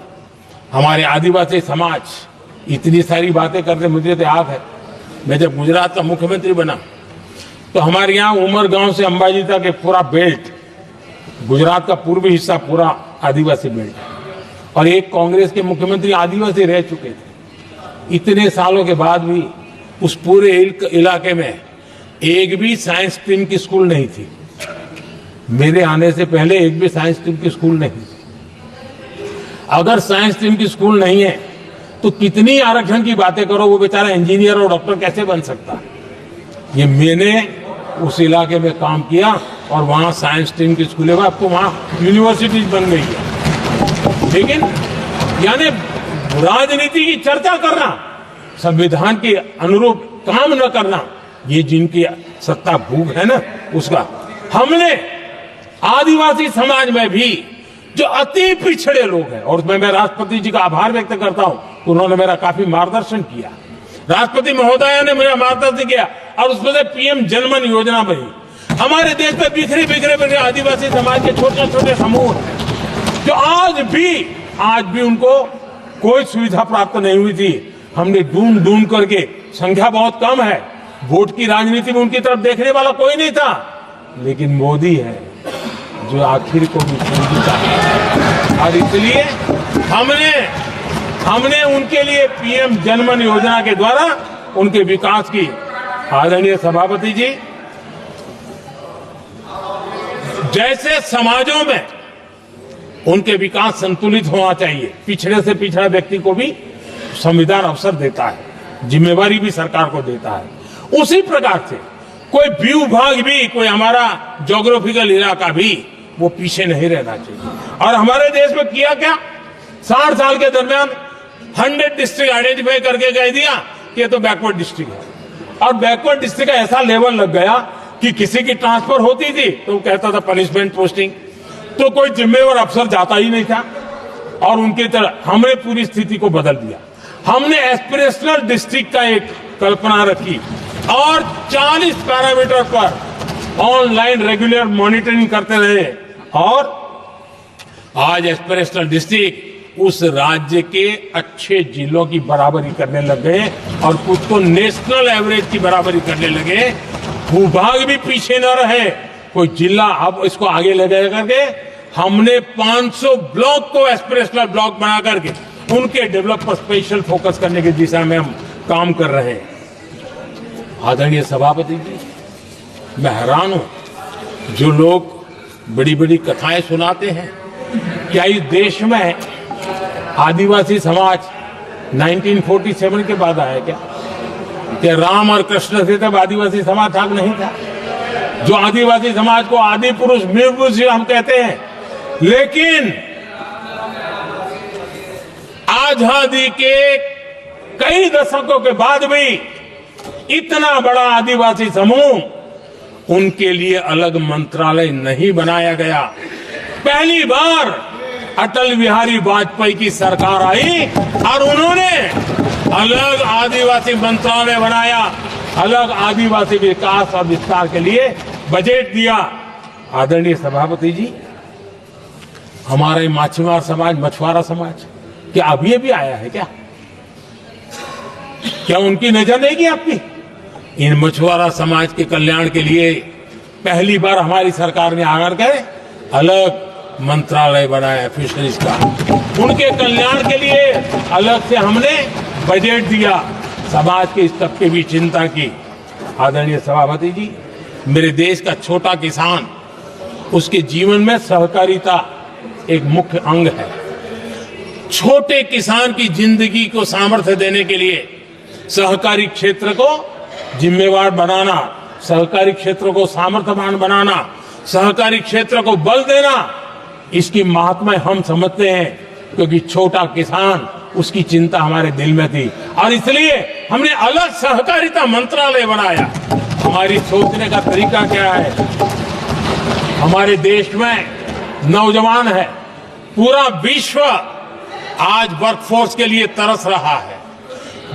हमारे आदिवासी समाज इतनी सारी बातें करते, मुझे तो याद है मैं जब गुजरात का मुख्यमंत्री बना तो हमारे यहाँ उमरगांव से अंबाजी तक एक पूरा बेल्ट, गुजरात का पूर्वी हिस्सा पूरा आदिवासी बेल्ट, और एक कांग्रेस के मुख्यमंत्री आदिवासी रह चुके थे। इतने सालों के बाद भी उस पूरे इलाके में एक भी साइंस स्ट्रीम की स्कूल नहीं थी। मेरे आने से पहले एक भी साइंस स्ट्रीम की स्कूल नहीं थी। अगर साइंस स्ट्रीम की स्कूल नहीं है तो कितनी आरक्षण की बातें करो, वो बेचारा इंजीनियर और डॉक्टर कैसे बन सकता है। ये मैंने उस इलाके में काम किया और वहां साइंस स्ट्रीम की स्कूलें, आपको वहां यूनिवर्सिटीज बन गई है। लेकिन यानी राजनीति की चर्चा करना, संविधान के अनुरूप काम न करना, ये जिनकी सत्ता भूख है ना, उसका हमने आदिवासी समाज में भी जो अति पिछड़े लोग हैं, और उसमें मैं राष्ट्रपति जी का आभार व्यक्त करता हूं, उन्होंने मेरा काफी मार्गदर्शन किया। राष्ट्रपति महोदया ने मेरा मार्गदर्शन किया और उसमें से पीएम जनमन योजना बनी। हमारे देश में बिखरे बिखरे आदिवासी समाज के छोटे छोटे समूह हैं जो आज भी उनको कोई सुविधा प्राप्त नहीं हुई थी। हमने ढूंढ ढूंढ करके, संख्या बहुत कम है, वोट की राजनीति में उनकी तरफ देखने वाला कोई नहीं था, लेकिन मोदी है जो आखिर को भी समझता है। और इसलिए हमने उनके लिए पीएम जनमन योजना के द्वारा उनके विकास की। आदरणीय सभापति जी, जैसे समाजों में उनके विकास संतुलित होना चाहिए, पिछड़े से पिछड़ा व्यक्ति को भी संविधान अवसर देता है, जिम्मेवारी भी सरकार को देता है, उसी प्रकार से कोई भी विभाग भी, कोई हमारा ज्योग्राफिकल इलाका भी वो पीछे नहीं रहना चाहिए। और हमारे देश में किया क्या, 60 साल के दरमियान 100 डिस्ट्रिक्ट आइडेंटिफाई करके कह दिया कि ये तो बैकवर्ड डिस्ट्रिक्ट है, और बैकवर्ड डिस्ट्रिक्ट का ऐसा लेवल लग गया कि किसी की ट्रांसफर होती थी तो कहता था पनिशमेंट पोस्टिंग, तो कोई जिम्मेवार अफसर जाता ही नहीं था, और उनकी तरह हमने पूरी स्थिति को बदल दिया। हमने एस्पिरेशनल डिस्ट्रिक्ट का एक कल्पना रखी और 40 पैरामीटर पर ऑनलाइन रेगुलर मॉनिटरिंग करते रहे, और आज एस्पिरेशनल डिस्ट्रिक्ट उस राज्य के अच्छे जिलों की बराबरी करने लग गए और कुछ तो नेशनल एवरेज की बराबरी करने लगे। भूभाग भी पीछे न रहे, कोई जिला अब इसको आगे ले गए करके हमने 500 ब्लॉक को एस्पिरेशनल ब्लॉक बना करके उनके डेवलप पर स्पेशल फोकस करने की दिशा में हम काम कर रहे हैं। आदरणीय सभापति जी, मैं हैरान हूं जो लोग बड़ी बड़ी कथाएं सुनाते हैं। क्या इस देश में आदिवासी समाज 1947 के बाद आया क्या राम और कृष्ण थे तब आदिवासी समाज था नहीं था? जो आदिवासी समाज को आदि पुरुष वीर पुरुष हम कहते हैं, लेकिन आजादी के कई दशकों के बाद भी इतना बड़ा आदिवासी समूह, उनके लिए अलग मंत्रालय नहीं बनाया गया। पहली बार अटल बिहारी वाजपेयी की सरकार आई और उन्होंने अलग आदिवासी मंत्रालय बनाया, अलग आदिवासी विकास और विस्तार के लिए बजट दिया। आदरणीय सभापति जी, हमारे माछीमार समाज, मछुआरा समाज क्या अभी अभी आया है क्या उनकी नजर नहीं की आपकी? इन मछुआरा समाज के कल्याण के लिए पहली बार हमारी सरकार ने आकर के अलग मंत्रालय बनाया फिशरीज का। उनके कल्याण के लिए अलग से हमने बजट दिया, समाज के इस तबके भी चिंता की। आदरणीय सभापति जी, मेरे देश का छोटा किसान, उसके जीवन में सहकारिता एक मुख्य अंग है। छोटे किसान की जिंदगी को सामर्थ्य देने के लिए सहकारी क्षेत्र को जिम्मेवार बनाना, सहकारी क्षेत्र को सामर्थ्यवान बनाना, सहकारी क्षेत्र को बल देना, इसकी महात्मा हम समझते हैं, क्योंकि छोटा किसान, उसकी चिंता हमारे दिल में थी और इसलिए हमने अलग सहकारिता मंत्रालय बनाया। हमारी सोचने का तरीका क्या है? हमारे देश में नौजवान है, पूरा विश्व आज वर्कफोर्स के लिए तरस रहा है।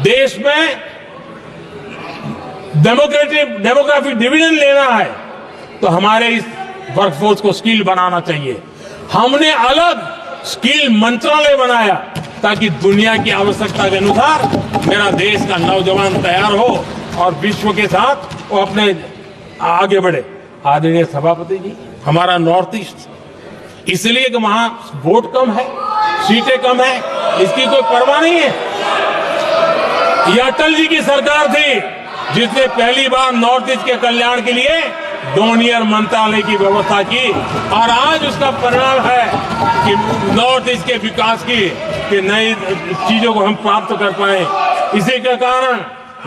देश में डेमोग्राफिक डिवीजन लेना है तो हमारे इस वर्कफोर्स को स्किल बनाना चाहिए। हमने अलग स्किल मंत्रालय बनाया ताकि दुनिया की आवश्यकता के अनुसार मेरा देश का नौजवान तैयार हो और विश्व के साथ वो अपने आगे बढ़े। आदरणीय सभापति जी, हमारा नॉर्थ ईस्ट इसलिए कि वहां वोट कम है, सीटें कम है, इसकी कोई परवाह नहीं है। यह अटल जी की सरकार थी जिसने पहली बार नॉर्थ ईस्ट के कल्याण के लिए डोनियर मंत्रालय की व्यवस्था की और आज उसका परिणाम है कि नॉर्थ ईस्ट के विकास की नई चीजों को हम प्राप्त कर पाए। इसी के कारण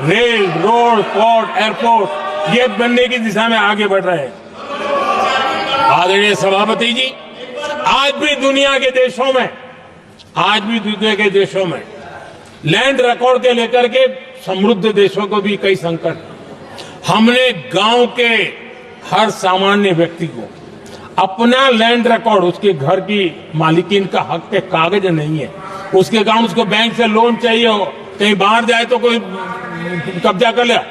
रेल, रोड, पोर्ट, एयरपोर्ट ये बनने की दिशा में आगे बढ़ रहे हैं। आदरणीय सभापति जी, आज भी दुनिया के देशों में लैंड रिकॉर्ड के लेकर के समृद्ध देशों को भी कई संकट। हमने गांव के हर सामान्य व्यक्ति को अपना लैंड रिकॉर्ड, उसके घर की मालिकीन का हक के कागज नहीं है, उसके गांव उसको बैंक से लोन चाहिए हो, कहीं बाहर जाए तो कोई कब्जा कर लिया,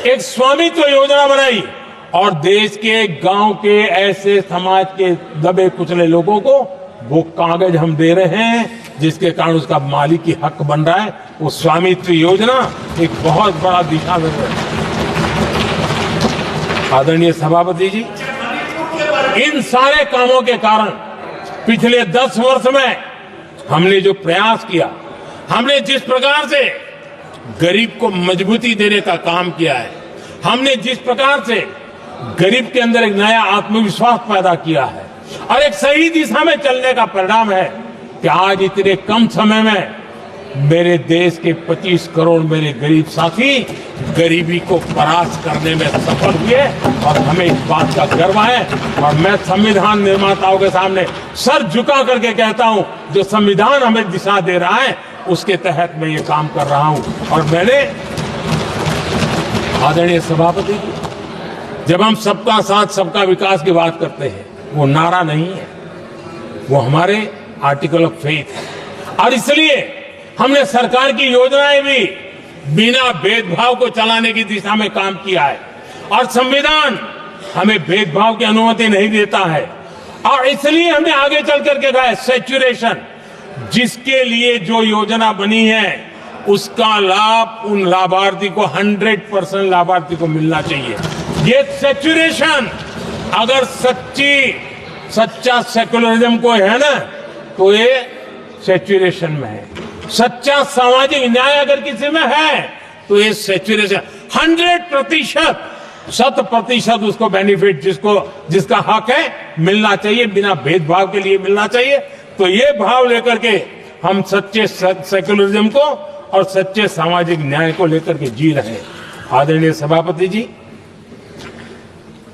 एक स्वामित्व योजना बनाई और देश के गांव के ऐसे समाज के दबे कुचले लोगों को वो कागज हम दे रहे हैं जिसके कारण उसका मालिकी हक बन रहा है। वो स्वामित्व योजना एक बहुत बड़ा दिशा दे रही है। आदरणीय सभापति जी, इन सारे कामों के कारण पिछले 10 वर्ष में हमने जो प्रयास किया, हमने जिस प्रकार से गरीब को मजबूती देने का काम किया है, हमने जिस प्रकार से गरीब के अंदर एक नया आत्मविश्वास पैदा किया है और एक सही दिशा में चलने का परिणाम है कि आज इतने कम समय में मेरे देश के 25 करोड़ मेरे गरीब साथी गरीबी को परास्त करने में सफल हुए और हमें इस बात का गर्व है। और मैं संविधान निर्माताओं के सामने सर झुका करके कहता हूं, जो संविधान हमें दिशा दे रहा है उसके तहत मैं ये काम कर रहा हूं। और मैंने, आदरणीय सभापति जी, जब हम सबका साथ सबका विकास की बात करते हैं, वो नारा नहीं है, वो हमारे आर्टिकल ऑफ फेथ है। और इसलिए हमने सरकार की योजनाएं भी बिना भेदभाव को चलाने की दिशा में काम किया है और संविधान हमें भेदभाव की अनुमति नहीं देता है। और इसलिए हमने आगे चल करके कहा है सैचुरेशन, जिसके लिए जो योजना बनी है उसका लाभ उन लाभार्थी को 100% लाभार्थी को मिलना चाहिए। ये सैचुरेशन अगर सच्चा सेकुलरिज्म को है ना, तो ये सैचुरेशन में है। सच्चा सामाजिक न्याय अगर किसी में है तो ये सैचुरेशन 100% 100% उसको बेनिफिट जिसका हक है मिलना चाहिए, बिना भेदभाव के लिए मिलना चाहिए। तो ये भाव लेकर के हम सच्चे सेक्युलरिज्म को और सच्चे सामाजिक न्याय को लेकर के जी रहे हैं। आदरणीय सभापति जी,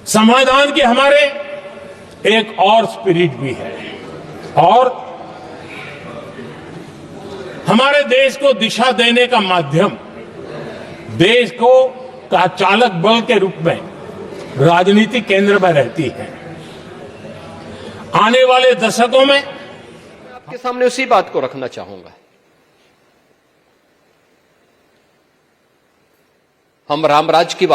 समाधान के हमारे एक और स्पिरिट भी है और हमारे देश को दिशा देने का माध्यम, देश को का चालक बल के रूप में राजनीति केंद्र में रहती है। आने वाले दशकों में आपके सामने उसी बात को रखना चाहूंगा। हम रामराज की बात